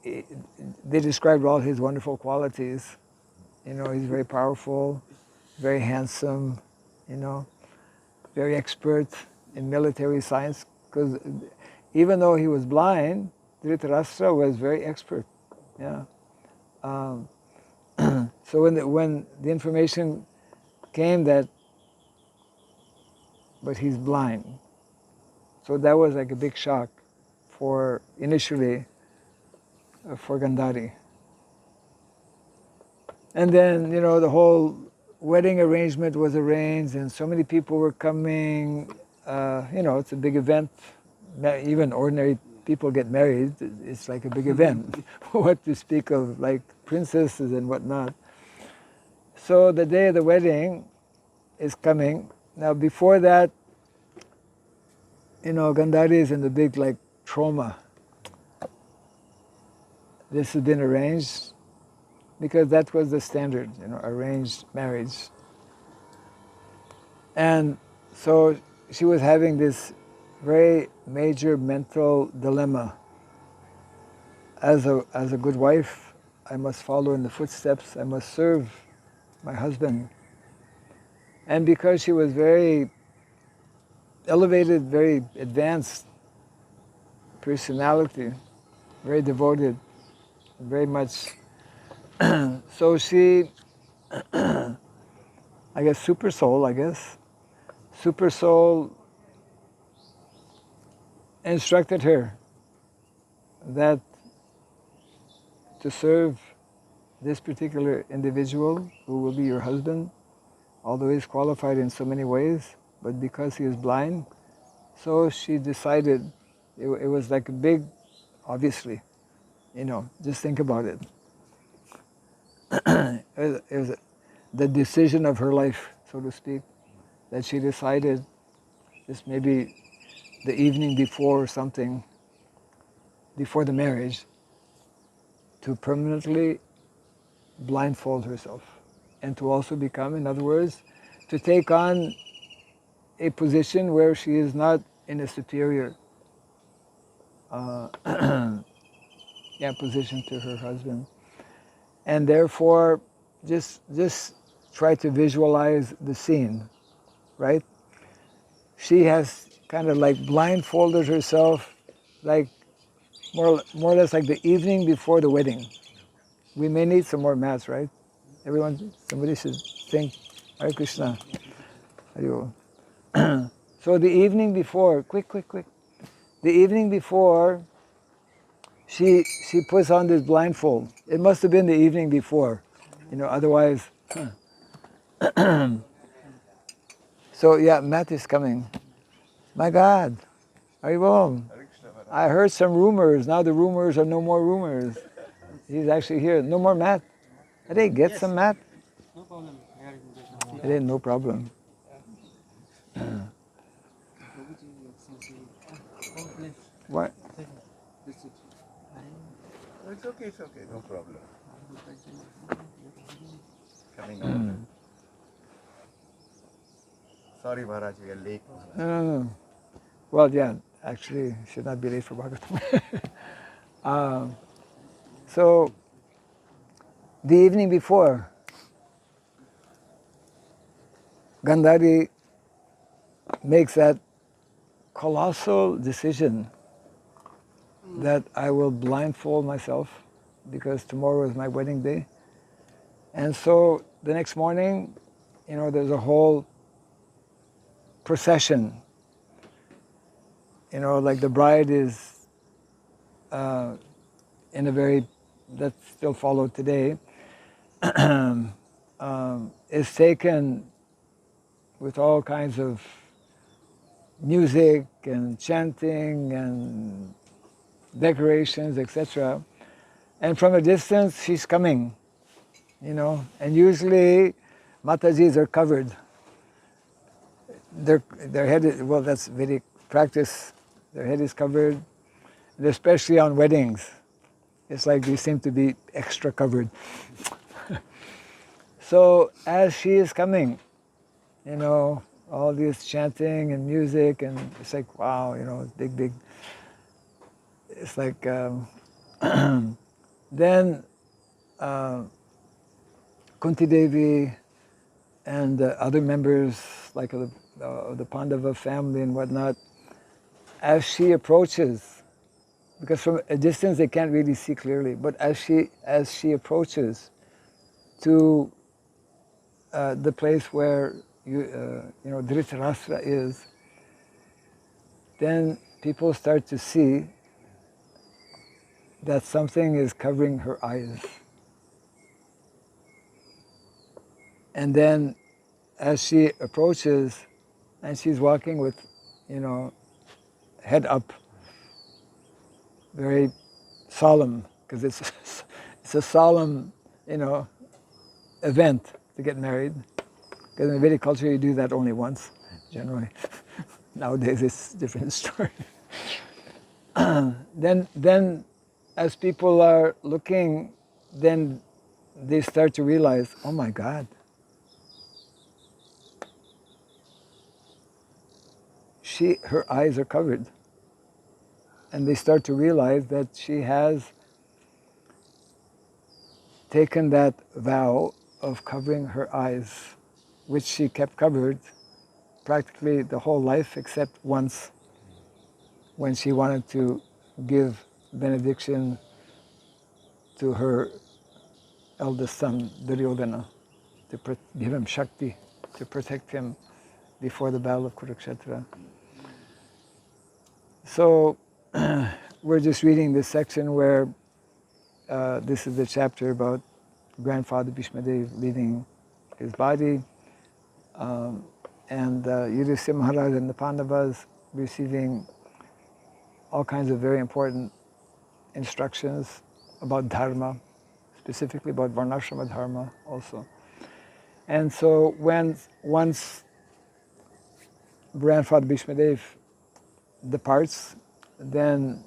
S1: they described all his wonderful qualities. He's very powerful, very handsome, very expert in military science. Because even though he was blind, Dhritarashtra was very expert. Yeah. So when the information came that, but he's blind, so that was like a big shock for initially for Gandhari. And then the whole wedding arrangement was arranged, and so many people were coming. It's a big event. Even ordinary people get married. It's like a big event. What to speak of like princesses and whatnot. So the day of the wedding is coming. Now before that, Gandhari is in the big like trauma. This has been arranged because that was the standard, arranged marriage. And so she was having this very major mental dilemma. As a good wife, I must follow in the footsteps, I must serve my husband. And because she was very elevated, very advanced personality, very devoted, very much, so she, I guess super soul instructed her that to serve this particular individual who will be your husband, although he's qualified in so many ways, but because he is blind, so she decided, it was like a big, obviously, just think about it. It was the decision of her life, so to speak, that she decided just maybe the evening before or something, before the marriage, to permanently blindfold herself and to also become, in other words, to take on a position where she is not in a superior position to her husband. And therefore, just try to visualize the scene, right? She has kind of like blindfolded herself, like more or less like the evening before the wedding. We may need some more mats, right? Everyone, somebody should think, Hare Krishna. Hare Om. So the evening before, quick. The evening before, she puts on this blindfold. It must have been the evening before, otherwise. So yeah, Matt is coming. My God, Hare Om. I heard some rumors. Now the rumors are no more rumors. He's actually here. No more Matt. Hey, get some Matt.
S5: No problem.
S1: Hey, no problem. What?
S2: It's okay, no problem. Coming on. Sorry, Maharaj, we are late.
S1: No. Well, yeah, actually, should not be late for bhagavatam. So, the evening before, Gandhari makes that colossal decision that I will blindfold myself because tomorrow is my wedding day. And so the next morning, there's a whole procession. Like the bride is in a very, that's still followed today, is taken with all kinds of music and chanting and decorations, etc. And from a distance, she's coming, and usually Matajis are covered. Their head is, well, that's Vedic practice. Their head is covered, and especially on weddings. It's like they seem to be extra covered. So as she is coming, all this chanting and music, and it's like, wow, big. It's like, then Kunti Devi and other members, like the Pandava family and whatnot, as she approaches, because from a distance they can't really see clearly, but as she approaches to the place where Dhritarashtra is, then people start to see that something is covering her eyes. And then as she approaches, and she's walking with, head up, very solemn, because it's a solemn, event to get married. Because in Vedic culture, you do that only once, generally. Nowadays, it's a different story. Then, as people are looking, then they start to realize, oh my God, her eyes are covered. And they start to realize that she has taken that vow of covering her eyes, which she kept covered practically the whole life except once when she wanted to give benediction to her eldest son, Duryodhana, to give him Shakti, to protect him before the battle of Kurukshetra. So we're just reading this section where this is the chapter about grandfather Bhishmadev leaving his body, and Yudhishthira Maharaj and the Pandavas receiving all kinds of very important instructions about dharma, specifically about varnashrama dharma also. And so when once grandfather Bhishmadev departs, then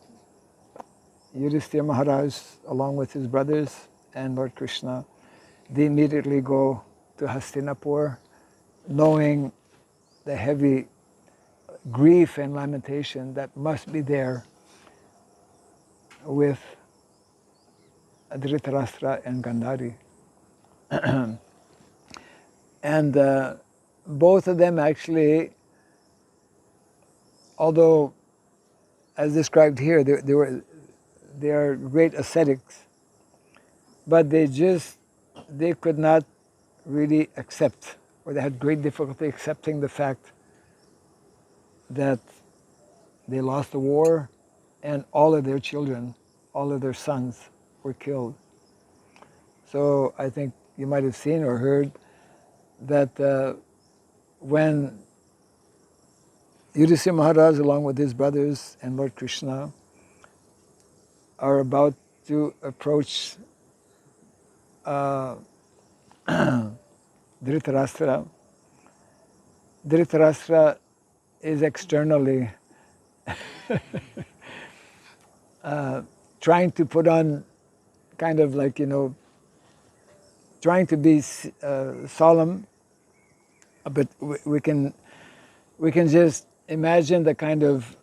S1: Yudhishthira Maharaj, along with his brothers and Lord Krishna, they immediately go to Hastinapur, knowing the heavy grief and lamentation that must be there with Dhritarashtra and Gandhari. And both of them actually, although as described here, they are great ascetics, but they could not really accept, or they had great difficulty accepting the fact that they lost the war and all of their children, all of their sons were killed. So I think you might have seen or heard that when Yudhishthira Maharaj, along with his brothers and Lord Krishna, are about to approach Dhritarashtra, Dhritarashtra is externally trying to put on kind of like, trying to be solemn, but we can just imagine the kind of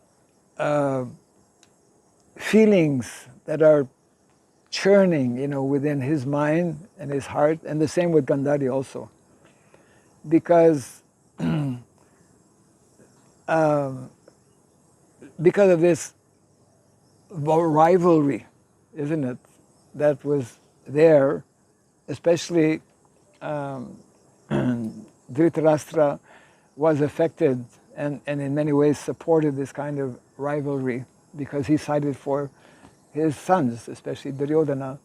S1: feelings that are churning, within his mind and his heart, and the same with Gandhari also, because because of this rivalry, isn't it, that was there, especially Dhritarashtra was affected and in many ways supported this kind of rivalry because he sided for his sons, especially Duryodhana.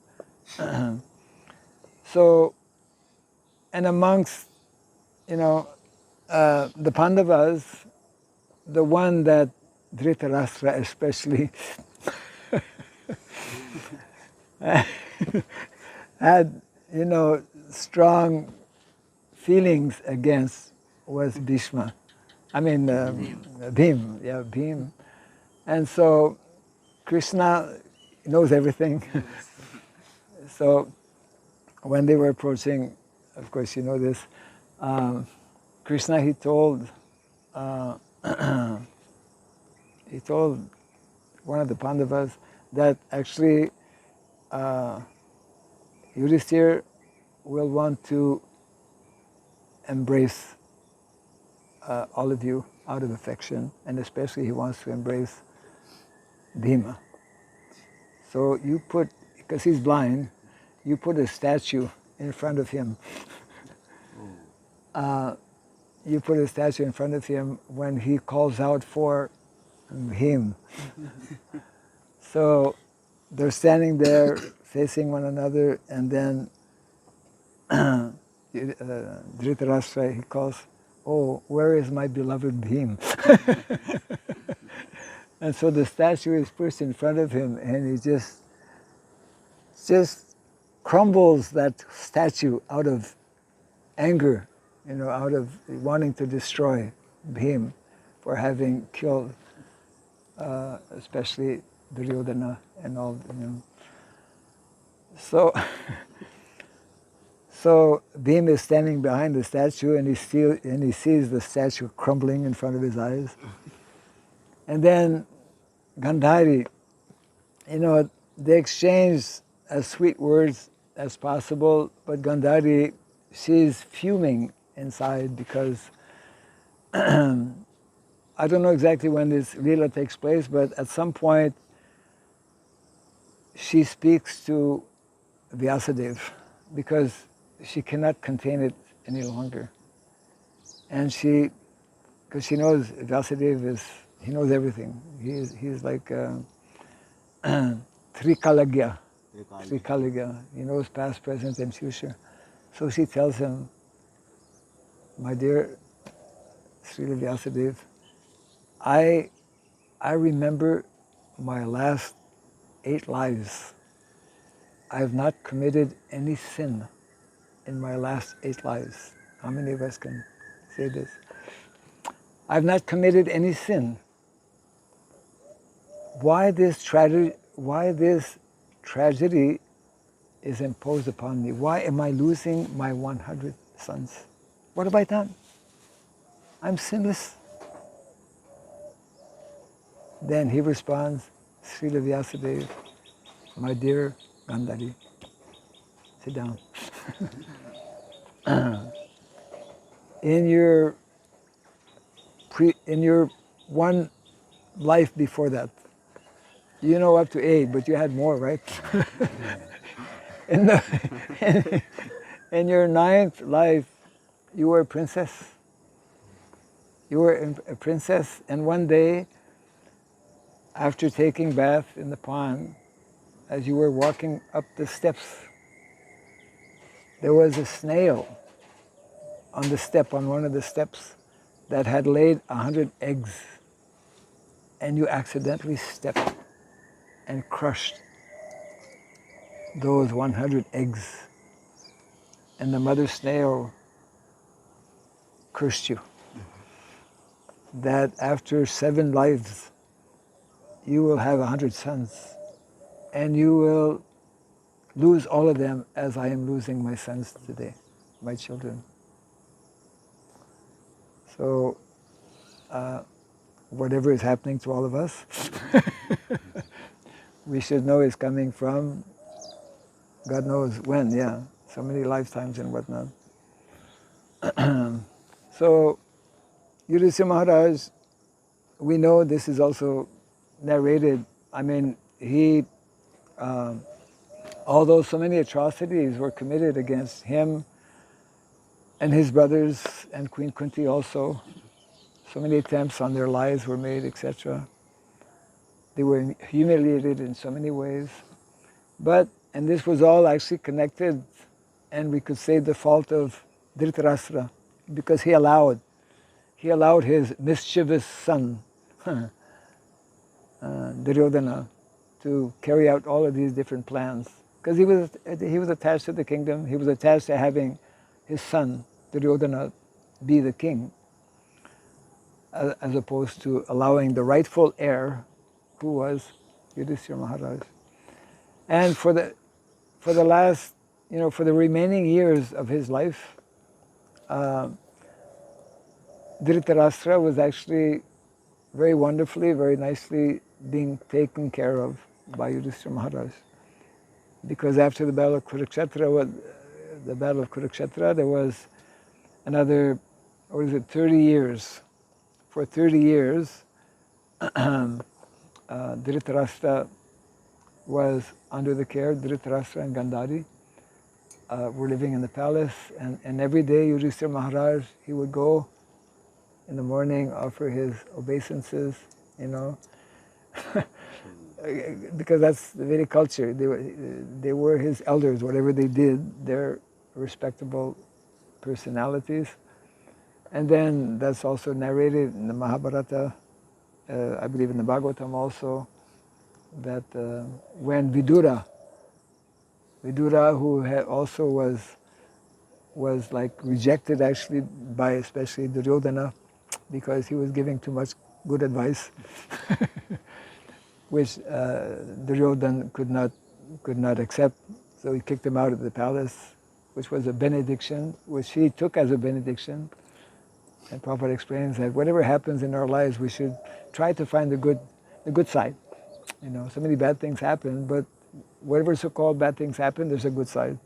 S1: So, and amongst, the Pandavas, the one that Dhritarashtra especially had, strong feelings against was Bhishma. I mean, Bhim, yeah, Bhim. And so Krishna knows everything. So when they were approaching, of course you know this, Krishna, he told one of the Pandavas that actually Yudhishthira will want to embrace all of you out of affection, and especially he wants to embrace Bhima. So you put, because he's blind, you put a statue in front of him. You put a statue in front of him when he calls out for him. So they're standing there facing one another, and then Dhritarashtra, he calls, "Oh, where is my beloved Bhim?" And so the statue is pushed in front of him, and he just crumbles that statue out of anger, out of wanting to destroy Bhim for having killed, especially Duryodhana and all. So, so Bhim is standing behind the statue, and he sees the statue crumbling in front of his eyes. And then Gandhari, they exchange as sweet words as possible, but Gandhari, she's fuming inside because I don't know exactly when this Leela takes place, but at some point she speaks to Vyasadeva because she cannot contain it any longer. And because she knows Vyasadeva he knows everything. He's like Trikalagya. He knows past, present, and future. So she tells him, "My dear Srila Vyasadeva, I remember my last 8 lives. I have not committed any sin in my last 8 lives. How many of us can say this? I've not committed any sin. Why this tragedy? Why this tragedy is imposed upon me? Why am I losing my 100 sons? What have I done? I'm sinless. Then he responds, Srila Vyasadeva, my dear Gandhari, sit down. in your one life before that, you know up to 8, but you had more, right? in, the, in your 9th life, you were a princess. You were a princess, and one day, after taking bath in the pond, as you were walking up the steps, there was a snail on the step, on one of the steps, that had laid 100 eggs, and you accidentally stepped and crushed those 100 eggs, and the mother snail cursed you, that after 7 lives, you will have 100 sons, and you will lose all of them as I am losing my sons today, my children. So, whatever is happening to all of us, we should know is coming from God knows when, yeah, so many lifetimes and whatnot. So, Yudhisthira Maharaj, we know this is also narrated. I mean, he, although so many atrocities were committed against him and his brothers and Queen Kunti also, so many attempts on their lives were made, etc. They were humiliated in so many ways. But, and this was all actually connected, and we could say the fault of Dhritarashtra, because he allowed his mischievous son, Duryodhana, to carry out all of these different plans. Because he was attached to the kingdom, he was attached to having his son, Duryodhana, be the king, as opposed to allowing the rightful heir, who was Yudhisthira Maharaj. And for the last, for the remaining years of his life, Dhritarashtra was actually very wonderfully, very nicely being taken care of by Yudhisthira Maharaj. Because after the battle of Kurukshetra, there was another, 30 years. For 30 years, Dhritarashtra was under the care. Dhritarashtra and Gandhari were living in the palace, and every day Yudhisthira Maharaj, he would go in the morning, offer his obeisances, because that's the Vedic culture. They were his elders. Whatever they did, they're respectable personalities. And then that's also narrated in the Mahabharata, I believe in the Bhagavatam also, that when Vidura, who also was like rejected actually by especially Duryodhana, because he was giving too much good advice, which Duryodhana could not accept. So he kicked him out of the palace, which was a benediction, which he took as a benediction. And Prabhupada explains that whatever happens in our lives, we should try to find the good side. So many bad things happen, but whatever so-called bad things happen, there's a good side.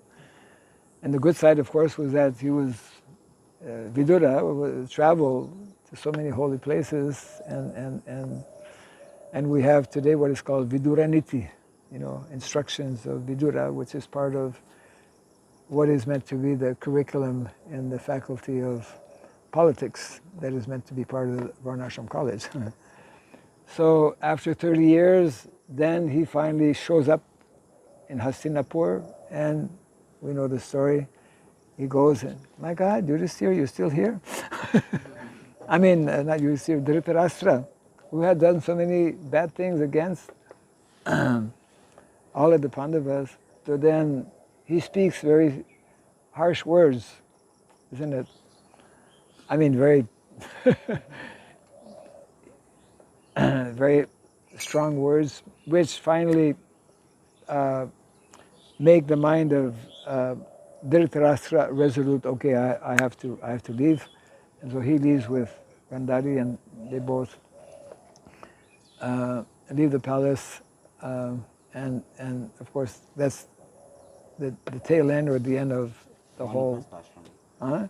S1: And the good side, of course, was that he was Vidura would travel to so many holy places, and we have today what is called Vidura Niti, instructions of Vidura, which is part of what is meant to be the curriculum in the faculty of politics that is meant to be part of the Varnashram College. So after 30 years, then he finally shows up in Hastinapur, and we know the story. He goes and, my God, Yudhisthira, you're still here? I mean, not Yudhisthira, Dhritarashtra, who had done so many bad things against all of the Pandavas. So then he speaks very harsh words, isn't it? I mean, very, very strong words, which finally make the mind of Dhritarashtra resolute. Okay, I have to leave, and so he leaves with Gandhari, and they both leave the palace, and of course that's the tail end or the end of the whole. Huh?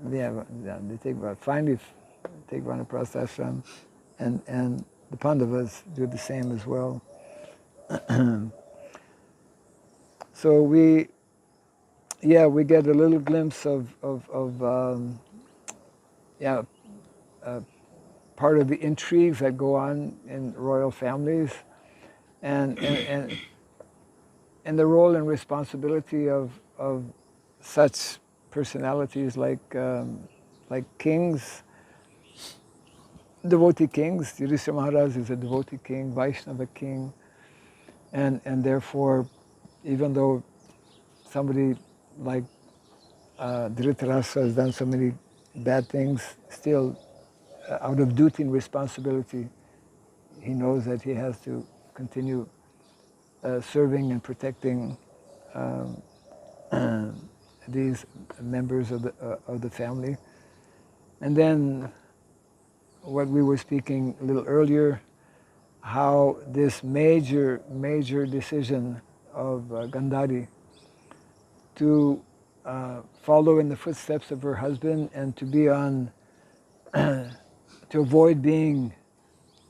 S1: Yeah, they take finally take Vanaprastha ashram, and the Pandavas do the same as well. So we get a little glimpse of part of the intrigues that go on in royal families, and the role and responsibility of such personalities like kings, devotee kings. Yudhishthira Maharaj is a devotee king, Vaishnava king, and therefore, even though somebody like Dhritarashtra has done so many bad things, still out of duty and responsibility, he knows that he has to continue serving and protecting these members of the family. And then what we were speaking a little earlier, how this major decision of Gandhari to follow in the footsteps of her husband and to be on, to avoid being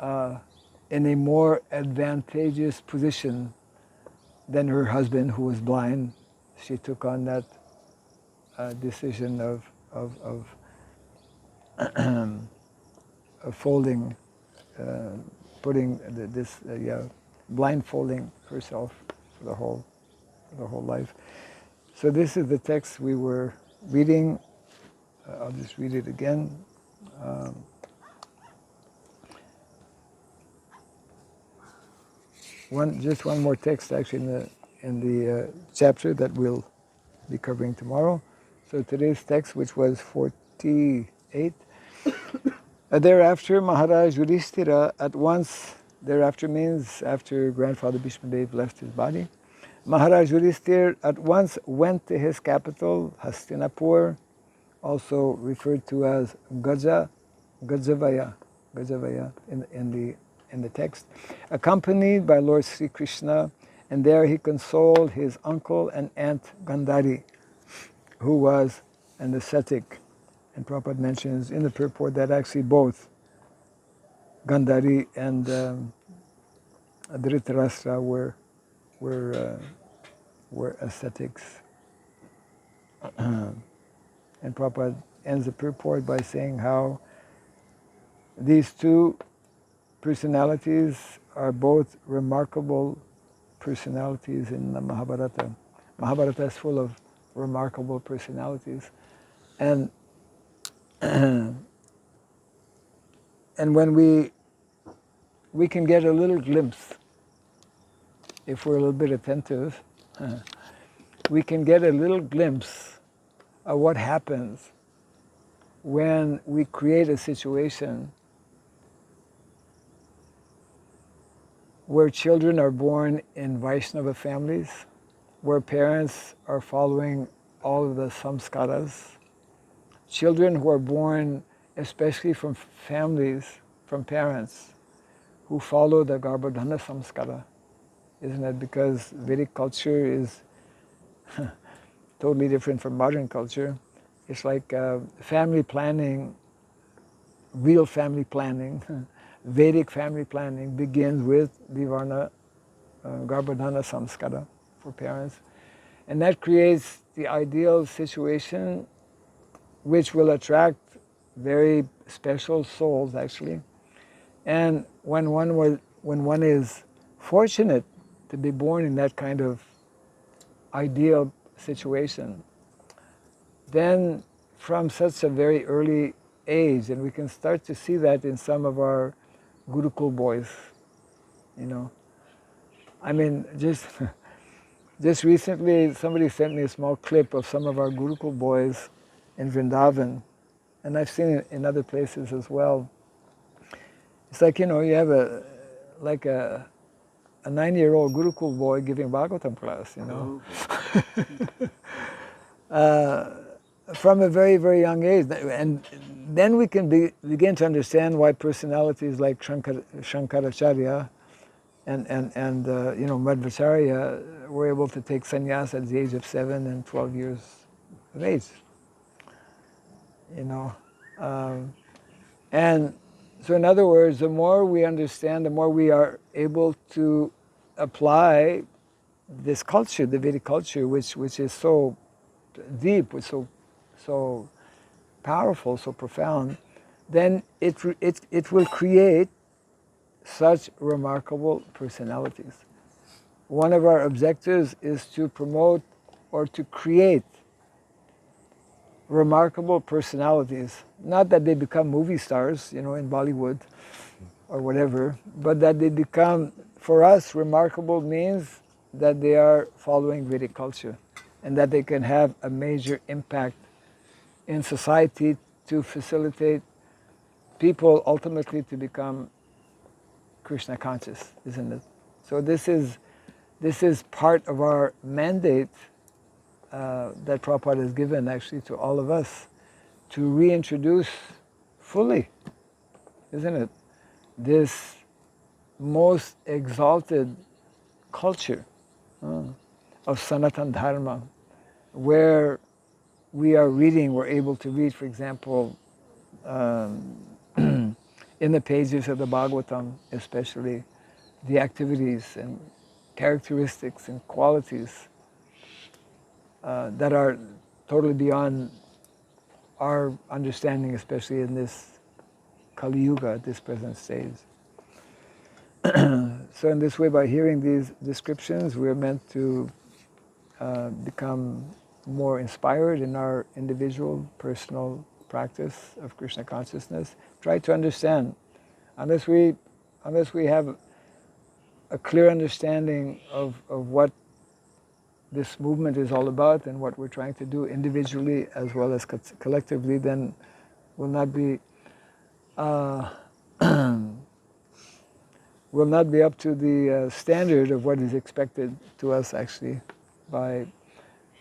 S1: in a more advantageous position than her husband, who was blind. She took on that decision of folding, putting blindfolding herself for the whole life. So this is the text we were reading. I'll just read it again. Just one more text actually in the chapter that we'll be covering tomorrow. So today's text, which was 48. Thereafter, Maharaj Yudhishthira at once, thereafter means after grandfather Bhishmadev left his body, Maharaj Yudhishthira at once went to his capital, Hastinapur, also referred to as Gajavaya in the text, accompanied by Lord Sri Krishna, and there he consoled his uncle and aunt Gandhari, who was an ascetic. And Prabhupada mentions in the purport that actually both Gandhari and Dhritarashtra were ascetics. And Prabhupada ends the purport by saying how these two personalities are both remarkable personalities in the Mahabharata. Mahabharata is full of remarkable personalities. And when we can get a little glimpse, if we're a little bit attentive, we can get a little glimpse of what happens when we create a situation where children are born in Vaishnava families, where parents are following all of the samskaras, children who are born especially from families, from parents who follow the Garbhodhana samskara, isn't it? Because Vedic culture is totally different from modern culture. It's like family planning, real family planning, Vedic family planning begins with the Varna Garbhodhana samskara for parents. And that creates the ideal situation which will attract very special souls actually. And when one is fortunate to be born in that kind of ideal situation, then from such a very early age, and we can start to see that in some of our Gurukul boys, you know. I mean, just recently somebody sent me a small clip of some of our Gurukul boys in Vrindavan, and I've seen it in other places as well. It's like, you know, you have a 9-year-old Gurukul boy giving bhagavatam class, you know. From a very, very young age. And then we can begin to understand why personalities like Shankaracharya and you know, Madhvacharya were able to take sannyas at the age of 7 and 12 years of age. You know. And so in other words, the more we understand, the more we are able to apply this culture, the Vedic culture, which is so deep, so powerful, so profound, then it will create such remarkable personalities. One of our objectives is to promote or to create remarkable personalities. Not that they become movie stars, you know, in Bollywood or whatever, but that they become, for us, remarkable means that they are following Vedic culture and that they can have a major impact in society to facilitate people ultimately to become Krishna conscious, isn't it? So this is part of our mandate that Prabhupada has given actually to all of us to reintroduce fully, isn't it, this most exalted culture of Sanatan Dharma, where we're able to read, for example, in the pages of the Bhagavatam, especially, the activities and characteristics and qualities that are totally beyond our understanding, especially in this Kali Yuga, at this present stage. So in this way, by hearing these descriptions, we're meant to become more inspired in our individual, personal practice of Krishna consciousness. Try to understand. Unless we have a clear understanding of what this movement is all about and what we're trying to do individually as well as collectively, then we'll not be will not be up to the standard of what is expected to us actually by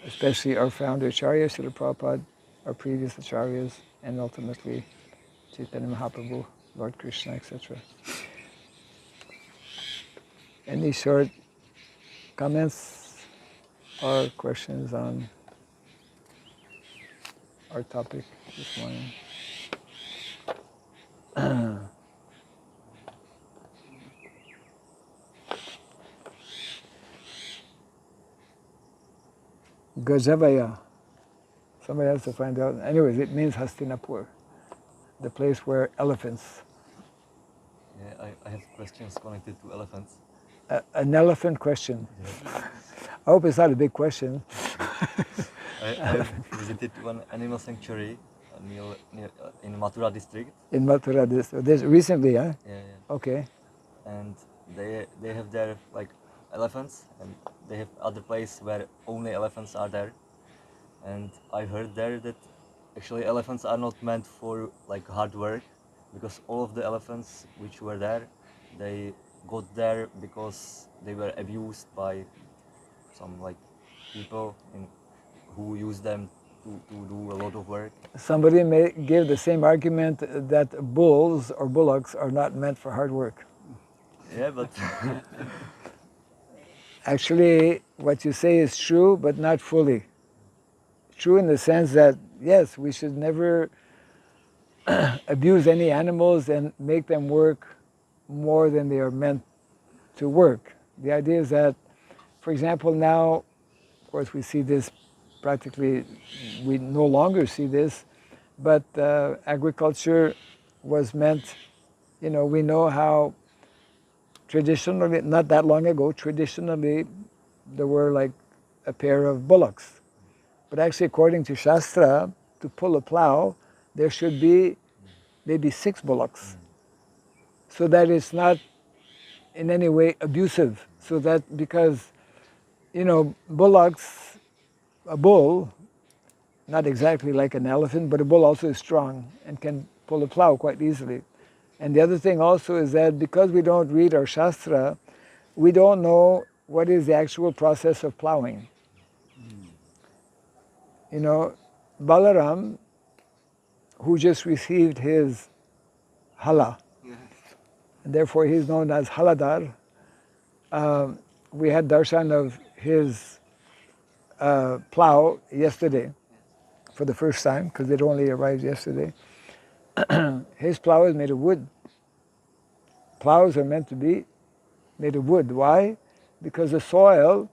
S1: especially our founder Acharya Srila Prabhupada, our previous Acharyas, and ultimately Chaitanya Mahaprabhu, Lord Krishna, etc. Any short comments or questions on our topic this morning? Gajavaya. Somebody has to find out. Anyways, it means Hastinapur, the place where elephants.
S6: Yeah, I have questions connected to elephants.
S1: An elephant question.
S6: Yeah.
S1: I hope it's not a big question.
S6: I have visited one animal sanctuary in Mathura district.
S1: In Mathura district. This recently, huh?
S6: Yeah, yeah.
S1: Okay.
S6: And they have there like elephants, and they have other place where only elephants are there. And I heard there that actually elephants are not meant for like hard work, because all of the elephants which were there, they got there because they were abused by some like people who use them to do a lot of work.
S1: Somebody may give the same argument that bulls or bullocks are not meant for hard work.
S6: Yeah, but
S1: Actually, what you say is true, but not fully. True in the sense that, yes, we should never abuse any animals and make them work more than they are meant to work. The idea is that, for example, now, of course, we see this practically, we no longer see this, but agriculture was meant, you know, we know how traditionally, not that long ago, traditionally, there were like a pair of bullocks. But actually, according to Shastra, to pull a plow, there should be maybe 6 bullocks. So that it's not in any way abusive. So that because, you know, bullocks, a bull, not exactly like an elephant, but a bull also is strong and can pull a plow quite easily. And the other thing also is that because we don't read our Shastra, we don't know what is the actual process of plowing. You know, Balaram, who just received his hala,
S5: Yeah.
S1: and therefore he's known as Haladar, we had darshan of his plow yesterday for the first time, because it only arrived yesterday. His plow is made of wood. Plows are meant to be made of wood. Why? Because the soil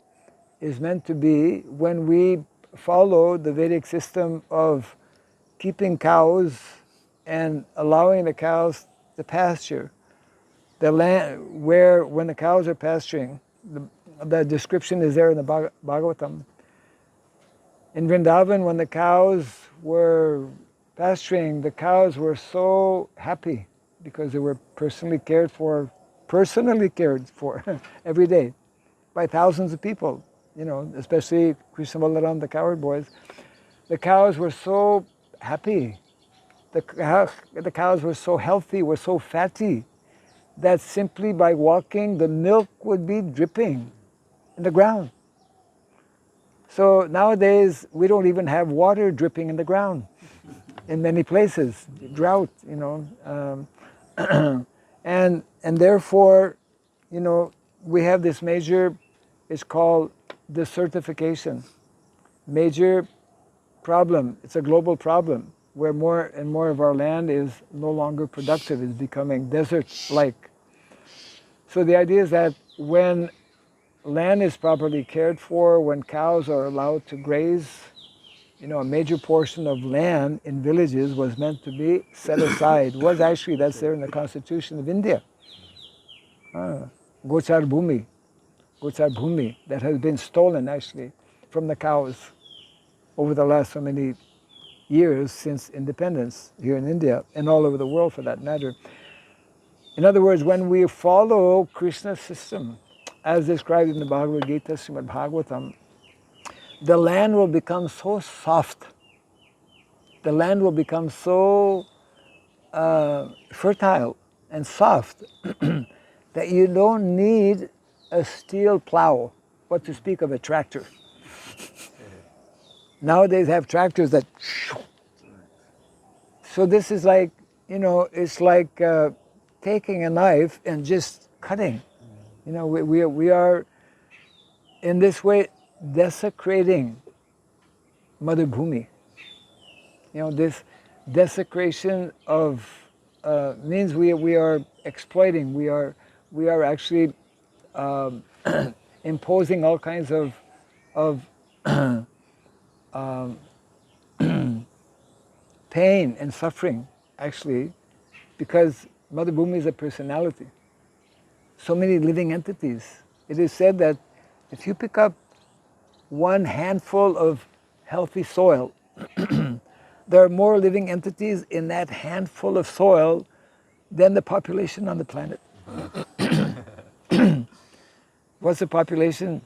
S1: is meant to be, when we follow the Vedic system of keeping cows and allowing the cows to pasture, the land where, when the cows are pasturing, the description is there in the Bhagavatam. In Vrindavan, when the cows were pasturing, the cows were so happy because they were personally cared for every day by thousands of people, you know, especially Krishna Balaram, the cowherd boys. The cows were so happy. The cows were so healthy, were so fatty, that simply by walking, the milk would be dripping in the ground. So nowadays, we don't even have water dripping in the ground in many places, drought, you know. And therefore, you know, we have this major, it's called desertification. Major problem, it's a global problem, where more and more of our land is no longer productive, is becoming desert-like. So the idea is that when land is properly cared for, when cows are allowed to graze, you know, a major portion of land in villages was meant to be set aside. Was actually, that's there in the Constitution of India. Gochar Bhumi, that has been stolen actually from the cows over the last so many years since independence here in India and all over the world for that matter. In other words, when we follow Krishna's system, as described in the Bhagavad Gita, Srimad Bhagavatam, the land will become so soft, the land will become so fertile and soft that you don't need a steel plow, what to speak of a tractor. Nowadays have tractors that... So this is like, you know, it's like taking a knife and just cutting. You know, we are in this way desecrating Mother Bhumi. You know, this desecration of means we are exploiting. We are actually imposing all kinds of pain and suffering, actually, because Mother Bhumi is a personality. So many living entities. It is said that if you pick up one handful of healthy soil, there are more living entities in that handful of soil than the population on the planet. What's the population?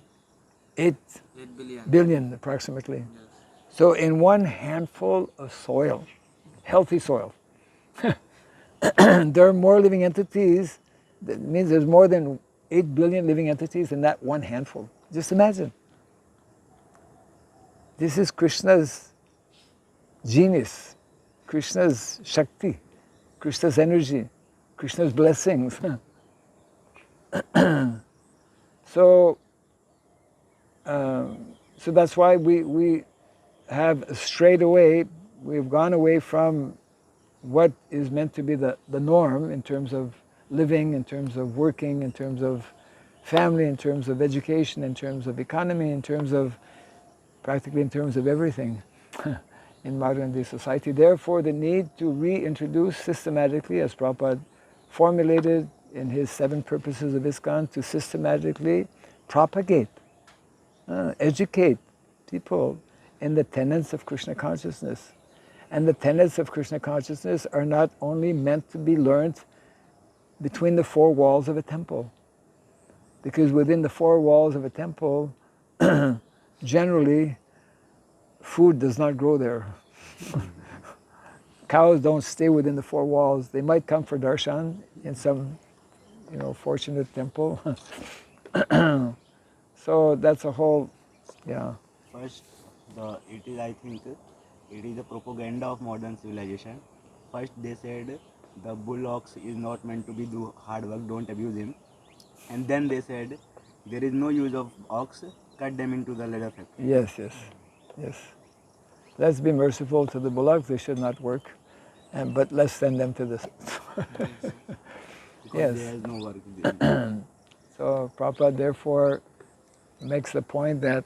S1: 8
S3: 8 billion.
S1: billion approximately.
S3: Yes.
S1: So in one handful of soil, healthy soil, there are more living entities. That means there's more than 8 billion living entities in that one handful. Just imagine. This is Krishna's genius, Krishna's Shakti, Krishna's energy, Krishna's blessings. So that's why we have strayed away, we've gone away from what is meant to be the norm in terms of living, in terms of working, in terms of family, in terms of education, in terms of economy, in terms of practically in terms of everything in modern day society. Therefore, the need to reintroduce systematically, as Prabhupada formulated in his 7 purposes of ISKCON, to systematically propagate, educate people in the tenets of Krishna consciousness. And the tenets of Krishna consciousness are not only meant to be learned between the 4 walls of a temple, because within the 4 walls of a temple, generally, food does not grow there. Cows don't stay within the four walls. They might come for darshan in some, fortunate temple. So that's a whole, yeah.
S2: First, it is, I think, it is the propaganda of modern civilization. First, they said the bull ox is not meant to be do hard work, don't abuse him. And then they said there is no use of ox, cut them into the leather factory.
S1: Yes, yes, yes. Let's be merciful to the bullocks. They should not work, but let's send them to this.
S2: Because
S1: Yes.
S2: there is no work.
S1: So Prabhupada therefore makes the point that,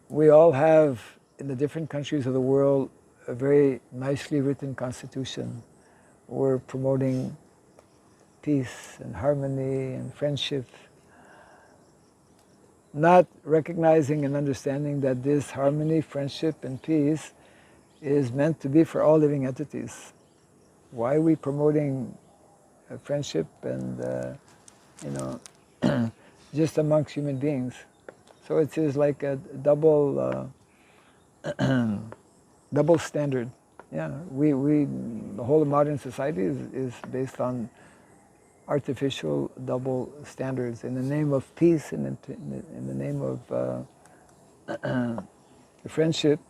S1: we all have in the different countries of the world a very nicely written constitution. We're promoting peace and harmony and friendship, not recognizing and understanding that this harmony, friendship, and peace is meant to be for all living entities. Why are we promoting friendship and, just amongst human beings? So it is like a double, double standard. Yeah, the whole of modern society is based on artificial double standards in the name of peace and in the name of friendship.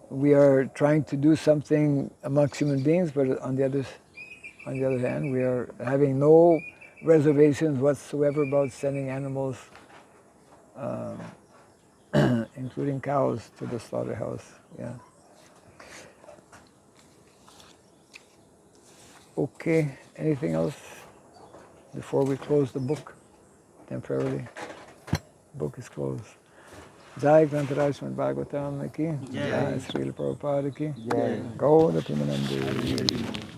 S1: We are trying to do something amongst human beings, but on the other hand, we are having no reservations whatsoever about sending animals, including cows, to the slaughterhouse. Yeah. Okay. Anything else before we close the book temporarily? Book is closed. Jai Grantaraj Srimad Bhagavatam ki. Jai Srila Prabhupada ki. Jai. Gauda Pimanande.